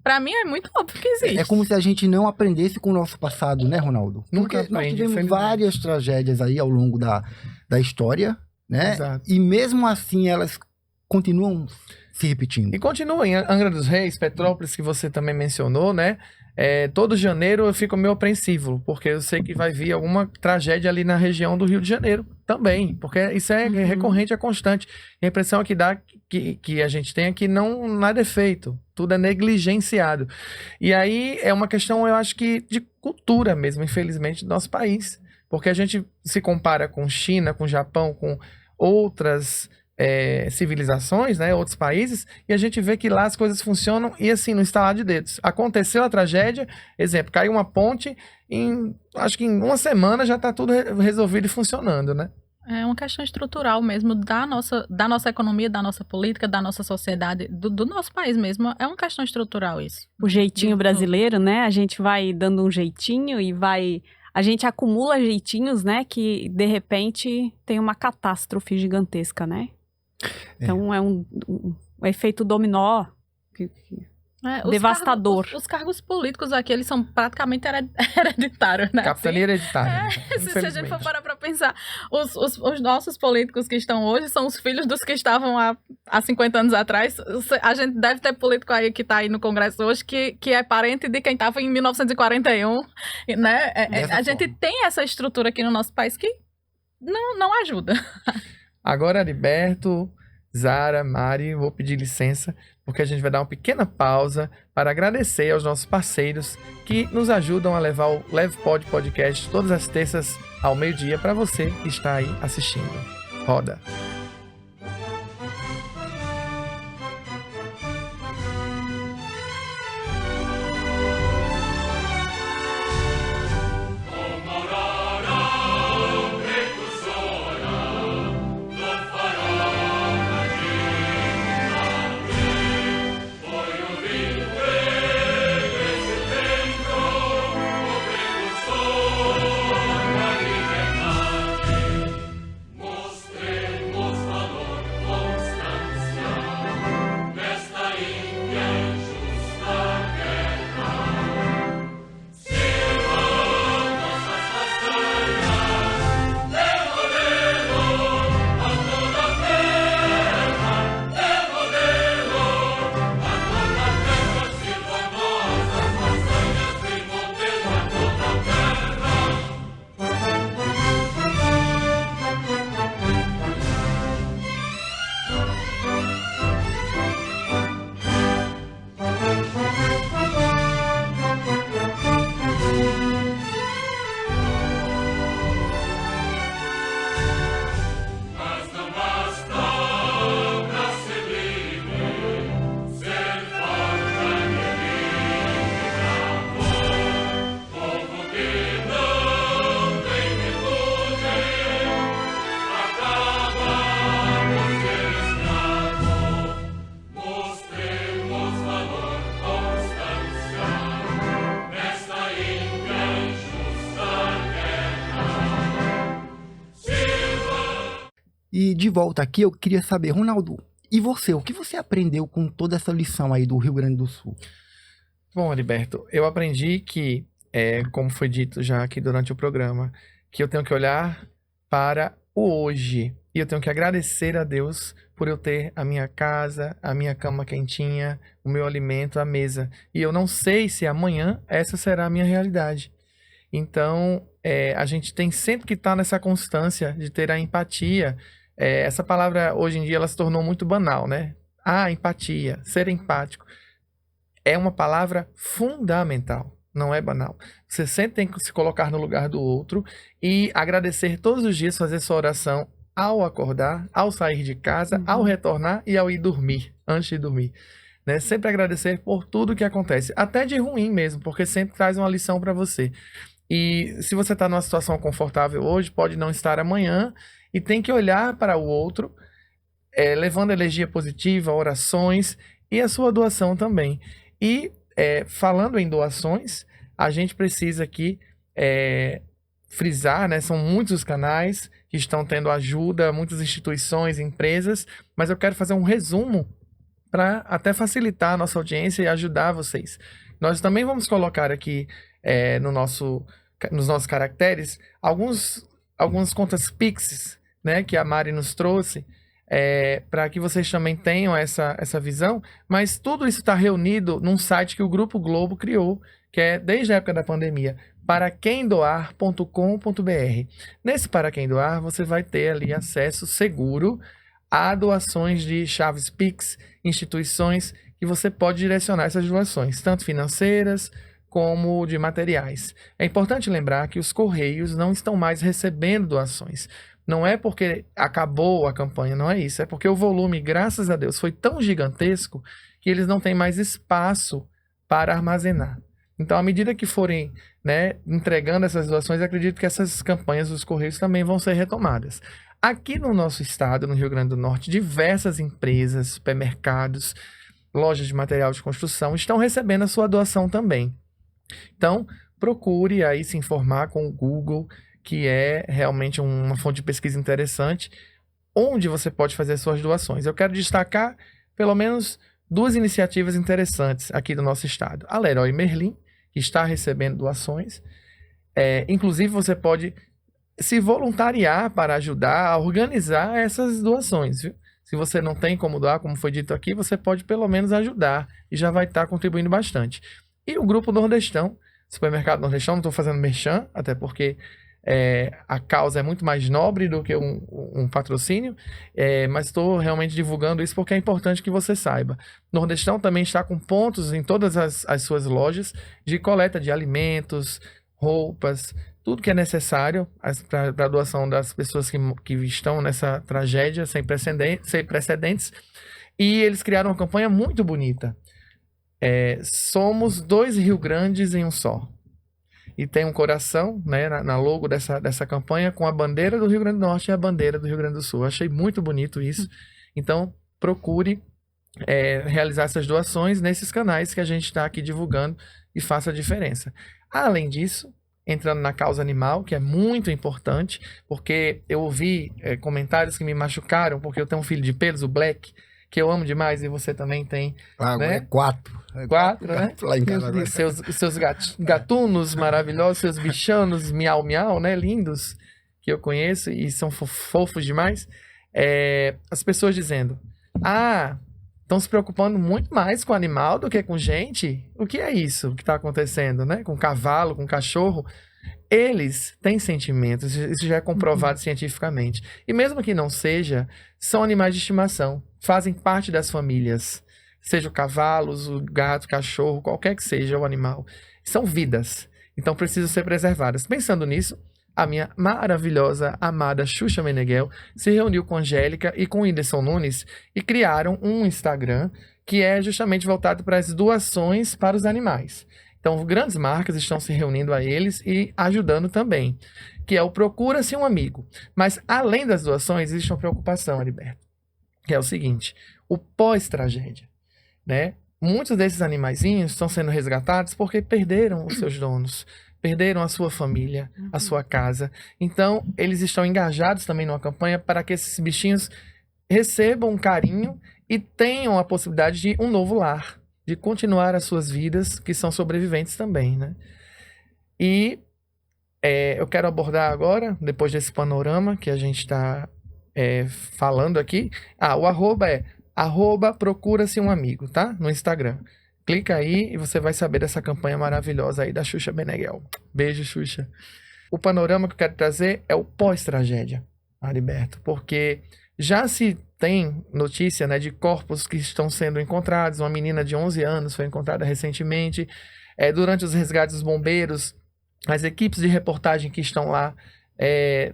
pra mim é muito óbvio que existe. É como se a gente não aprendesse com o nosso passado, né, Ronaldo? Nunca Porque nós aprende, tivemos várias tragédias aí ao longo da história, né? Exato. E mesmo assim elas continuam se repetindo. E continua em Angra dos Reis, Petrópolis, que você também mencionou, né? Todo janeiro eu fico meio apreensivo, porque eu sei que vai vir alguma tragédia ali na região do Rio de Janeiro também, porque isso é recorrente, é constante. E a impressão que a gente tem é que nada é feito, tudo é negligenciado. E aí é uma questão, eu acho que de cultura mesmo, infelizmente, do nosso país, porque a gente se compara com China, com Japão, com outras civilizações, né, outros países, e a gente vê que lá as coisas funcionam e assim, no estalar de dedos. Aconteceu a tragédia, exemplo, caiu uma ponte, acho que em uma semana já está tudo resolvido e funcionando, né? É uma questão estrutural mesmo da nossa economia, da nossa política, da nossa sociedade, do nosso país mesmo. É uma questão estrutural isso. O jeitinho brasileiro, né? A gente vai dando um jeitinho e a gente acumula jeitinhos, né? Que de repente tem uma catástrofe gigantesca, né? Então é um efeito dominó devastador. Os cargos políticos aqui, eles são praticamente hereditários, né? Capitania hereditária. Se a gente for parar pra pensar, os nossos políticos que estão hoje são os filhos dos que estavam há 50 anos atrás. A gente deve ter político aí que tá aí no Congresso hoje que é parente de quem estava em 1941, né? A gente tem essa estrutura aqui no nosso país que não ajuda. Agora, Heriberto, Zara, Mari, vou pedir licença, porque a gente vai dar uma pequena pausa para agradecer aos nossos parceiros que nos ajudam a levar o LevPod Podcast todas as terças ao meio-dia para você que está aí assistindo. Roda! Mostremos E de volta aqui, eu queria saber, Ronaldo, e você? O que você aprendeu com toda essa lição aí do Rio Grande do Sul? Bom, Heriberto, eu aprendi que, como foi dito já aqui durante o programa, que eu tenho que olhar para o hoje. E eu tenho que agradecer a Deus por eu ter a minha casa, a minha cama quentinha, o meu alimento, a mesa. E eu não sei se amanhã essa será a minha realidade. Então, a gente tem sempre que estar nessa constância de ter a empatia. Essa palavra, hoje em dia, ela se tornou muito banal, né? Empatia, ser empático. É uma palavra fundamental, não é banal. Você sempre tem que se colocar no lugar do outro e agradecer todos os dias, fazer sua oração ao acordar, ao sair de casa, ao retornar e ao ir dormir, antes de dormir. Né? Sempre agradecer por tudo que acontece, até de ruim mesmo, porque sempre traz uma lição para você. E se você está numa situação confortável hoje, pode não estar amanhã, e tem que olhar para o outro, levando energia positiva, orações e a sua doação também. E falando em doações, a gente precisa aqui frisar, né? São muitos os canais que estão tendo ajuda, muitas instituições, empresas, mas eu quero fazer um resumo para até facilitar a nossa audiência e ajudar vocês. Nós também vamos colocar aqui nos nossos caracteres algumas contas Pix, né, que a Mari nos trouxe, para que vocês também tenham essa visão, mas tudo isso está reunido num site que o Grupo Globo criou, que é desde a época da pandemia, paraquemdoar.com.br. Nesse Para Quem Doar, você vai ter ali acesso seguro a doações de chaves Pix, instituições que você pode direcionar essas doações, tanto financeiras como de materiais. É importante lembrar que os Correios não estão mais recebendo doações. Não é porque acabou a campanha, não é isso. É porque o volume, graças a Deus, foi tão gigantesco que eles não têm mais espaço para armazenar. Então, à medida que forem, né, entregando essas doações, eu acredito que essas campanhas dos Correios também vão ser retomadas. Aqui no nosso estado, no Rio Grande do Norte, diversas empresas, supermercados, lojas de material de construção estão recebendo a sua doação também. Então, procure aí se informar com o Google, que é realmente uma fonte de pesquisa interessante, onde você pode fazer suas doações. Eu quero destacar pelo menos 2 iniciativas interessantes aqui do nosso estado. A Leroy Merlin, que está recebendo doações. Inclusive, você pode se voluntariar para ajudar a organizar essas doações, viu? Se você não tem como doar, como foi dito aqui, você pode pelo menos ajudar e já vai estar contribuindo bastante. E o Grupo Nordestão, Supermercado Nordestão, não estou fazendo merchan, até porque a causa é muito mais nobre do que um patrocínio, mas estou realmente divulgando isso porque é importante que você saiba. Nordestão também está com pontos em todas as suas lojas de coleta de alimentos, roupas, tudo que é necessário para a doação das pessoas que estão nessa tragédia sem precedentes. E eles criaram uma campanha muito bonita. Somos 2 Rio Grandes em um só. E tem um coração, né, na logo dessa campanha com a bandeira do Rio Grande do Norte e a bandeira do Rio Grande do Sul. Eu achei muito bonito isso. Então, procure realizar essas doações nesses canais que a gente está aqui divulgando e faça a diferença. Além disso, entrando na causa animal, que é muito importante, porque eu ouvi comentários que me machucaram, porque eu tenho um filho de pelos, o Black, que eu amo demais, e você também tem. Agora né? é 4. 4, né? Lá em casa agora. Seus gatunos maravilhosos, seus bichanos miau-miau, né? Lindos, que eu conheço e são fofos demais. As pessoas dizendo, estão se preocupando muito mais com animal do que com gente. O que é isso que está acontecendo, né? Com cavalo, com cachorro. Eles têm sentimentos, isso já é comprovado cientificamente. E mesmo que não seja, são animais de estimação, fazem parte das famílias. Seja o cavalo, o gato, o cachorro, qualquer que seja o animal. São vidas, então precisam ser preservadas. Pensando nisso, a minha maravilhosa, amada Xuxa Meneghel se reuniu com a Angélica e com o Whindersson Nunes e criaram um Instagram que é justamente voltado para as doações para os animais. Então, grandes marcas estão se reunindo a eles e ajudando também, que é o Procura-se um Amigo. Mas, além das doações, existe uma preocupação, Heriberto, que é o seguinte, o pós-tragédia, né? Muitos desses animaizinhos estão sendo resgatados porque perderam os seus donos. perderam a sua família, a sua casa. Então, eles estão engajados também numa campanha para que esses bichinhos recebam um carinho e tenham a possibilidade de um novo lar, de continuar as suas vidas, que são sobreviventes também, né? E eu quero abordar agora, depois desse panorama que a gente está falando aqui, o arroba é @procura-se um amigo, tá? No Instagram. Clica aí e você vai saber dessa campanha maravilhosa aí da Xuxa Meneghel. Beijo, Xuxa. O panorama que eu quero trazer é o pós-tragédia, Ariberto, porque já se tem notícia, né, de corpos que estão sendo encontrados. Uma menina de 11 anos foi encontrada recentemente. Durante os resgates dos bombeiros, as equipes de reportagem que estão lá,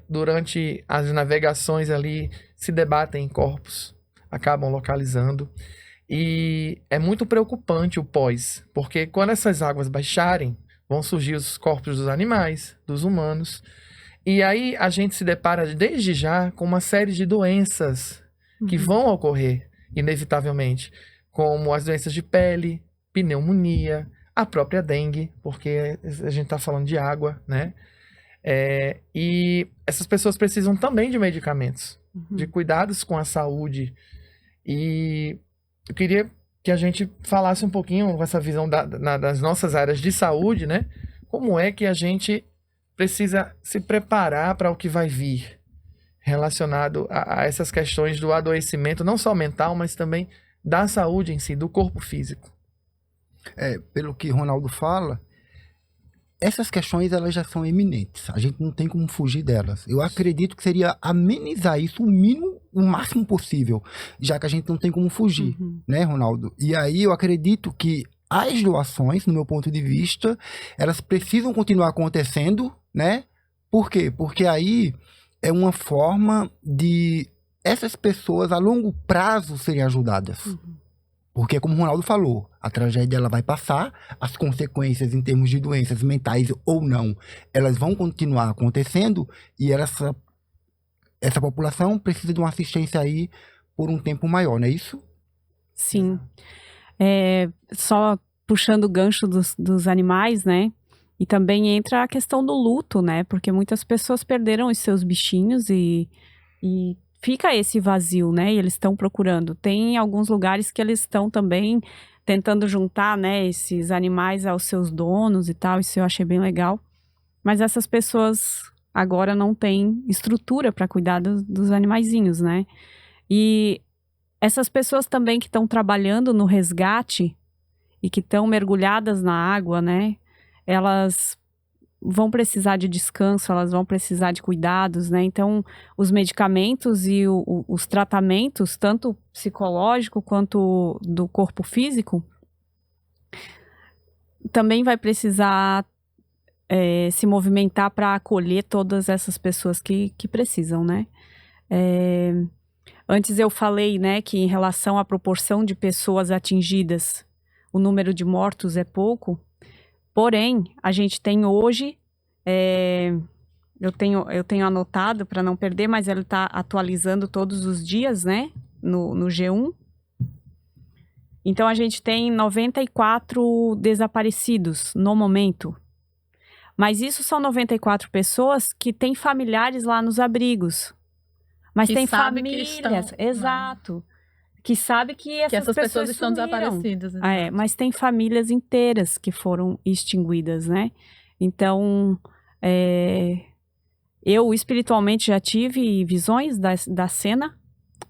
durante as navegações ali, se debatem em corpos, acabam localizando. E é muito preocupante o pós, porque quando essas águas baixarem, vão surgir os corpos dos animais, dos humanos. E aí a gente se depara desde já com uma série de doenças que vão ocorrer, inevitavelmente, como as doenças de pele, pneumonia, a própria dengue, porque a gente está falando de água, né? E essas pessoas precisam também de medicamentos, de cuidados com a saúde. E eu queria que a gente falasse um pouquinho com essa visão das nossas áreas de saúde, né? Como é que a gente precisa se preparar para o que vai vir relacionado a essas questões do adoecimento, não só mental, mas também da saúde em si, do corpo físico. Pelo que Ronaldo fala, essas questões elas já são eminentes. A gente não tem como fugir delas. Eu acredito que seria amenizar isso o máximo possível, já que a gente não tem como fugir, né, Ronaldo? E aí eu acredito que as doações, no meu ponto de vista, elas precisam continuar acontecendo, né? Por quê? Porque aí é uma forma de essas pessoas a longo prazo serem ajudadas. Porque, como o Ronaldo falou, a tragédia ela vai passar, as consequências em termos de doenças mentais ou não, elas vão continuar acontecendo e essa população precisa de uma assistência aí por um tempo maior, não é isso? Sim. Só puxando o gancho dos animais, né? E também entra a questão do luto, né? Porque muitas pessoas perderam os seus bichinhos e fica esse vazio, né? E eles estão procurando. Tem alguns lugares que eles estão também tentando juntar, né, esses animais aos seus donos e tal. Isso eu achei bem legal. Mas essas pessoas agora não têm estrutura para cuidar dos animaizinhos, né? E essas pessoas também que estão trabalhando no resgate e que estão mergulhadas na água, né? Elas vão precisar de descanso, elas vão precisar de cuidados, né? Então, os medicamentos e os tratamentos, tanto psicológico quanto do corpo físico, também vai precisar se movimentar para acolher todas essas pessoas que precisam, né? Antes eu falei, né, que em relação à proporção de pessoas atingidas, o número de mortos é pouco. Porém, a gente tem hoje, eu tenho anotado para não perder, mas ele está atualizando todos os dias, né, no G1. Então, a gente tem 94 desaparecidos no momento. Mas isso são 94 pessoas que têm familiares lá nos abrigos. Mas que tem sabe famílias, que estão, exato, que sabe que essas pessoas estão sumiram. desaparecidas. Mas tem famílias inteiras que foram extinguidas, né? Então, eu espiritualmente já tive visões da cena.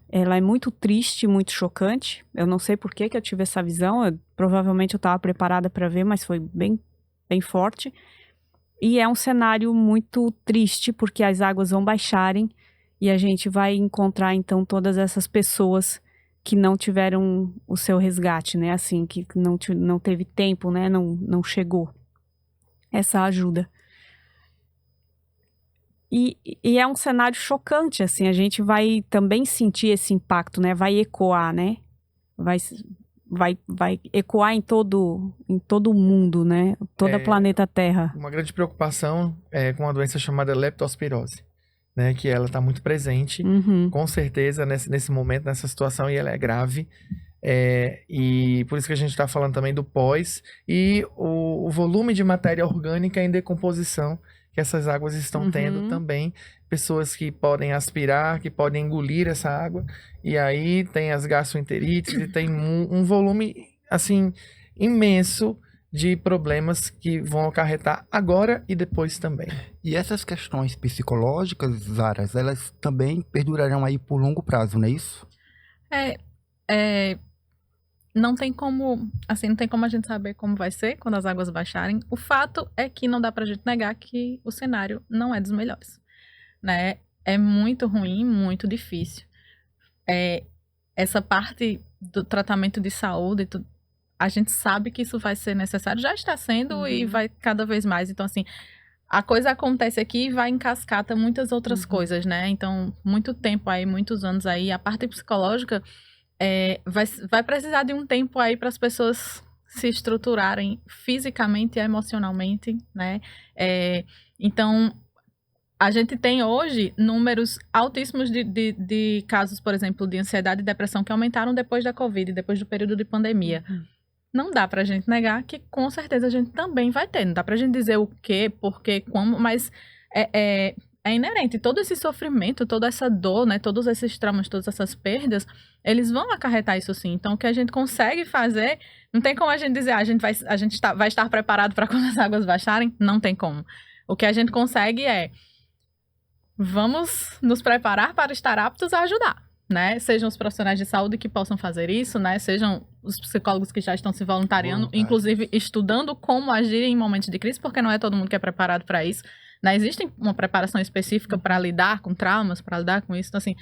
Ela é muito triste, muito chocante. Eu não sei por que eu tive essa visão. Provavelmente eu estava preparada para ver, mas foi bem, bem forte. E é um cenário muito triste, porque as águas vão baixarem e a gente vai encontrar, então, todas essas pessoas que não tiveram o seu resgate, né? Assim, que não teve tempo, né? Não chegou essa ajuda. E é um cenário chocante, assim, a gente vai também sentir esse impacto, né? Vai ecoar, né? Vai ecoar em todo o mundo, né? Todo o planeta Terra. Uma grande preocupação é com uma doença chamada leptospirose, né? Que ela está muito presente, com certeza, nesse momento, nessa situação, e ela é grave. E por isso que a gente está falando também do pós e o volume de matéria orgânica em decomposição que essas águas estão tendo também. Pessoas que podem aspirar, que podem engolir essa água. E aí tem as gastroenterites e tem um volume, assim, imenso de problemas que vão acarretar agora e depois também. E essas questões psicológicas, Zaras, elas também perdurarão aí por longo prazo, não é isso? Não tem como, assim, não tem como a gente saber como vai ser quando as águas baixarem. O fato é que não dá pra gente negar que o cenário não é dos melhores, né? É muito ruim, muito difícil. Essa parte do tratamento de saúde, a gente sabe que isso vai ser necessário, já está sendo e vai cada vez mais. Então, assim, a coisa acontece aqui e vai em cascata muitas outras coisas, né? Então, muito tempo aí, muitos anos aí, a parte psicológica vai precisar de um tempo aí para as pessoas se estruturarem fisicamente e emocionalmente, né? Então, a gente tem hoje números altíssimos de casos, por exemplo, de ansiedade e depressão que aumentaram depois da Covid, depois do período de pandemia. Não dá pra gente negar que com certeza a gente também vai ter. Não dá pra gente dizer o quê, por quê, como, mas é inerente. Todo esse sofrimento, toda essa dor, né, todos esses traumas, todas essas perdas, eles vão acarretar isso sim. Então, o que a gente consegue fazer, não tem como a gente dizer, a gente vai estar preparado para quando as águas baixarem, não tem como. O que a gente consegue vamos nos preparar para estar aptos a ajudar. Né? Sejam os profissionais de saúde que possam fazer isso, né? Sejam os psicólogos que já estão se voluntariando, inclusive estudando como agir em momentos de crise, porque não é todo mundo que é preparado para isso, né? Existe uma preparação específica para lidar com traumas, para lidar com isso. Então, assim,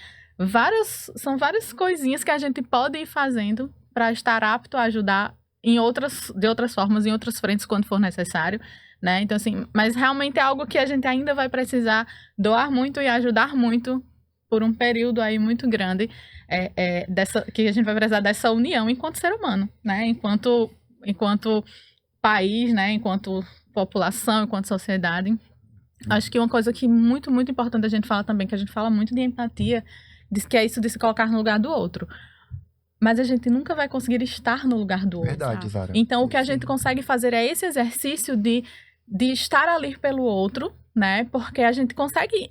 são várias coisinhas que a gente pode ir fazendo para estar apto a ajudar de outras formas, em outras frentes, quando for necessário, né? Então, assim, mas realmente é algo que a gente ainda vai precisar doar muito e ajudar muito por um período aí muito grande, que a gente vai precisar dessa união enquanto ser humano, né? Enquanto país, né? Enquanto população, enquanto sociedade. Acho que uma coisa que muito, muito importante a gente fala também, que a gente fala muito de empatia, diz que é isso de se colocar no lugar do outro. Mas a gente nunca vai conseguir estar no lugar do outro. Verdade, Zara. Então, o que a gente consegue fazer é esse exercício de estar ali pelo outro, né? Porque a gente consegue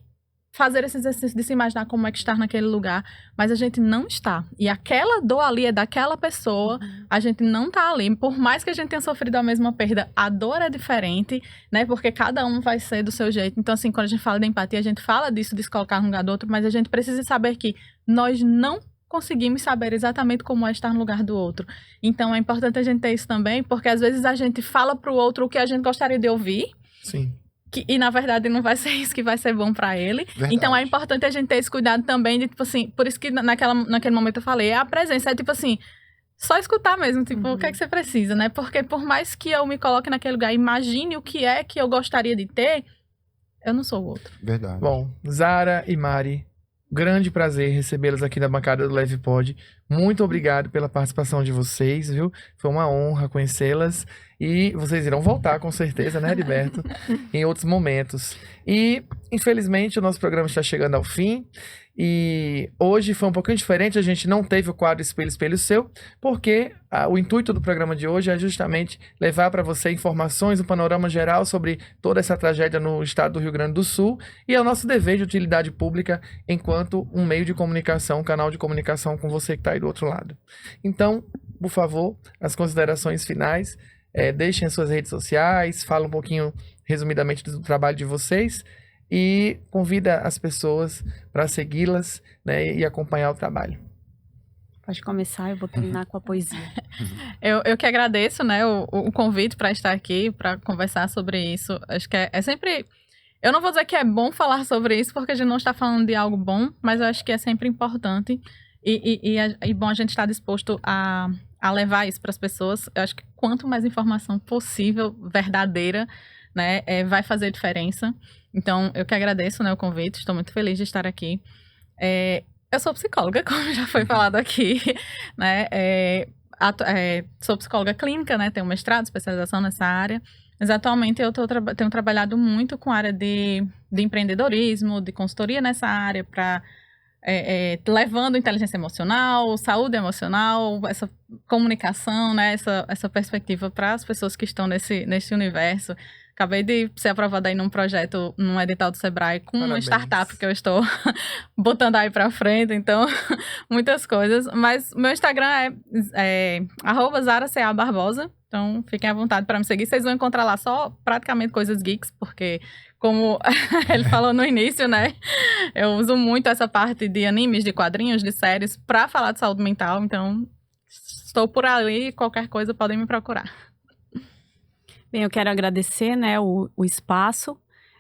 fazer esse exercício de se imaginar como é que estar naquele lugar, mas a gente não está. E aquela dor ali é daquela pessoa, a gente não está ali. Por mais que a gente tenha sofrido a mesma perda, a dor é diferente, né? Porque cada um vai ser do seu jeito. Então, assim, quando a gente fala de empatia, a gente fala disso, de se colocar no lugar do outro, mas a gente precisa saber que nós não conseguimos saber exatamente como é estar no lugar do outro. Então, é importante a gente ter isso também, porque às vezes a gente fala pro outro o que a gente gostaria de ouvir. Sim. E, na verdade, não vai ser isso que vai ser bom pra ele. Verdade. Então, é importante a gente ter esse cuidado também de, tipo assim, por isso que naquele momento eu falei, a presença é, tipo assim, só escutar mesmo, tipo, o que é que você precisa, né? Porque por mais que eu me coloque naquele lugar, imagine o que é que eu gostaria de ter, eu não sou o outro. Verdade. Bom, Zara e Mari, grande prazer recebê-las aqui na bancada do Leve Pod. Muito obrigado pela participação de vocês, viu? Foi uma honra conhecê-las. E vocês irão voltar, com certeza, né, Heriberto? Em outros momentos. E, infelizmente, o nosso programa está chegando ao fim. E hoje foi um pouquinho diferente. A gente não teve o quadro Espelho, Espelho Seu, porque o intuito do programa de hoje é justamente levar para você informações, um panorama geral sobre toda essa tragédia no estado do Rio Grande do Sul. E é o nosso dever de utilidade pública enquanto um meio de comunicação, um canal de comunicação com você que está aí do outro lado. Então, por favor, as considerações finais. Deixem as suas redes sociais, fala um pouquinho resumidamente do trabalho de vocês e convida as pessoas para segui-las, né, e acompanhar o trabalho. Pode começar, eu vou terminar com a poesia. Eu que agradeço, né, o convite para estar aqui, para conversar sobre isso. Acho que é sempre... Eu não vou dizer que é bom falar sobre isso, porque a gente não está falando de algo bom, mas eu acho que é sempre importante e bom a gente estar disposto a levar isso para as pessoas. Eu acho que quanto mais informação possível, verdadeira, né, vai fazer diferença. Então, eu que agradeço, né, o convite, estou muito feliz de estar aqui. Eu sou psicóloga, como já foi falado aqui, né, sou psicóloga clínica, né, tenho mestrado, especialização nessa área, mas atualmente eu tenho trabalhado muito com a área de empreendedorismo, de consultoria nessa área, para levando inteligência emocional, saúde emocional, essa comunicação, né, essa perspectiva para as pessoas que estão nesse universo. Acabei de ser aprovada aí num projeto, num edital do Sebrae, com uma Parabéns. startup que eu estou botando aí para frente, então, muitas coisas. Mas meu Instagram é @ZaraCA_Barbosa, então fiquem à vontade para me seguir. Vocês vão encontrar lá só praticamente coisas geeks, porque, como ele falou no início, né, eu uso muito essa parte de animes, de quadrinhos, de séries, para falar de saúde mental, então estou por ali, qualquer coisa podem me procurar. Bem, eu quero agradecer, né, o espaço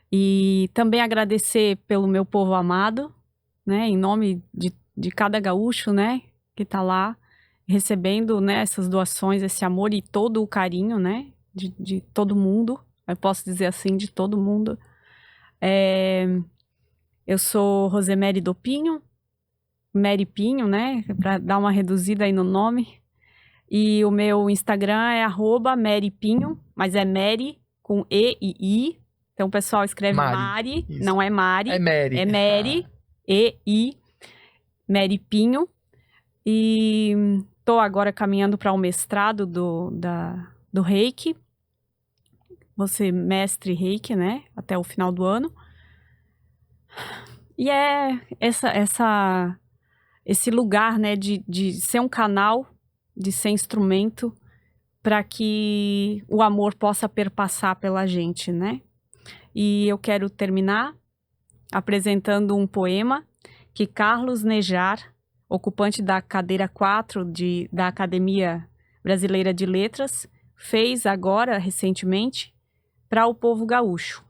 e também agradecer pelo meu povo amado, né, em nome de cada gaúcho, né, que tá lá recebendo, né, essas doações, esse amor e todo o carinho, né, de todo mundo, eu posso dizer assim, de todo mundo. Eu sou Rosemary do Pinho, Mary Pinho, né, para dar uma reduzida aí no nome. E o meu Instagram é @marypinho, mas é Mary com E e I. Então o pessoal escreve Mari, Isso. não é Mari. É Mary. É Mary, E-I, Mary Pinho. E tô agora caminhando para o mestrado do Reiki. Vou ser mestre Reiki, né? Até o final do ano. E é esse lugar, né? De ser um canal, de ser instrumento para que o amor possa perpassar pela gente, né? E eu quero terminar apresentando um poema que Carlos Nejar, ocupante da cadeira 4 da Academia Brasileira de Letras, fez agora, recentemente, para o povo gaúcho.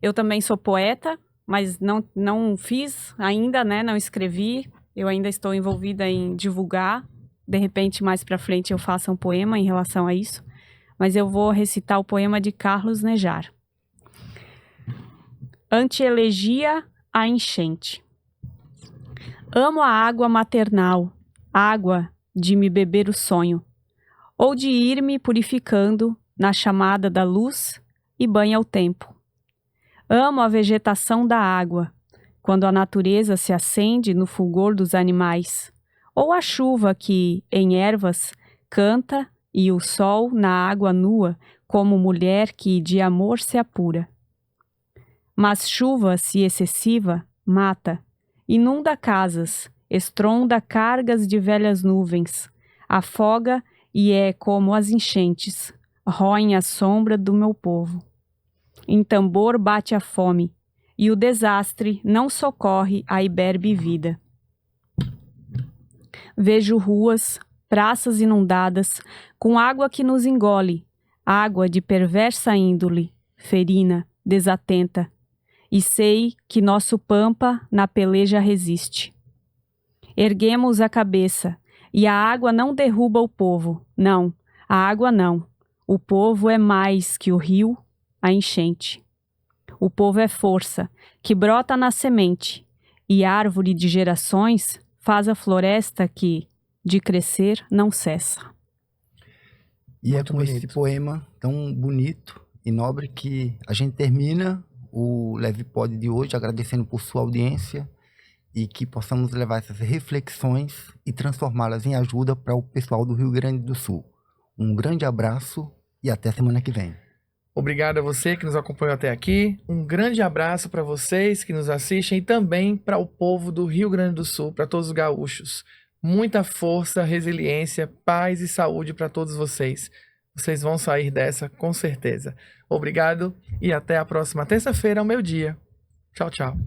Eu também sou poeta, mas não fiz ainda, né? Não escrevi. Eu ainda estou envolvida em divulgar. De repente, mais para frente, eu faça um poema em relação a isso. Mas eu vou recitar o poema de Carlos Nejar. Anti-elegia à enchente. Amo a água maternal, água de me beber o sonho, ou de ir me purificando na chamada da luz e banha o tempo. Amo a vegetação da água, quando a natureza se acende no fulgor dos animais, ou a chuva que, em ervas, canta e o sol na água nua, como mulher que de amor se apura. Mas chuva, se excessiva, mata, inunda casas, estronda cargas de velhas nuvens, afoga e é como as enchentes, roem a sombra do meu povo. Em tambor bate a fome, e o desastre não socorre a iberbe vida. Vejo ruas, praças inundadas, com água que nos engole, água de perversa índole, ferina, desatenta, e sei que nosso pampa na peleja resiste. Erguemos a cabeça, e a água não derruba o povo, não, a água não. O povo é mais que o rio, a enchente. O povo é força, que brota na semente, e árvore de gerações faz a floresta que, de crescer, não cessa. E Muito é com esse bonito. poema tão bonito e nobre que a gente termina o Leve Pod de hoje, agradecendo por sua audiência e que possamos levar essas reflexões e transformá-las em ajuda para o pessoal do Rio Grande do Sul. Um grande abraço e até semana que vem. Obrigado a você que nos acompanhou até aqui. Um grande abraço para vocês que nos assistem e também para o povo do Rio Grande do Sul, para todos os gaúchos. Muita força, resiliência, paz e saúde para todos vocês. Vocês vão sair dessa com certeza. Obrigado e até a próxima terça-feira ao meio-dia. Tchau, tchau.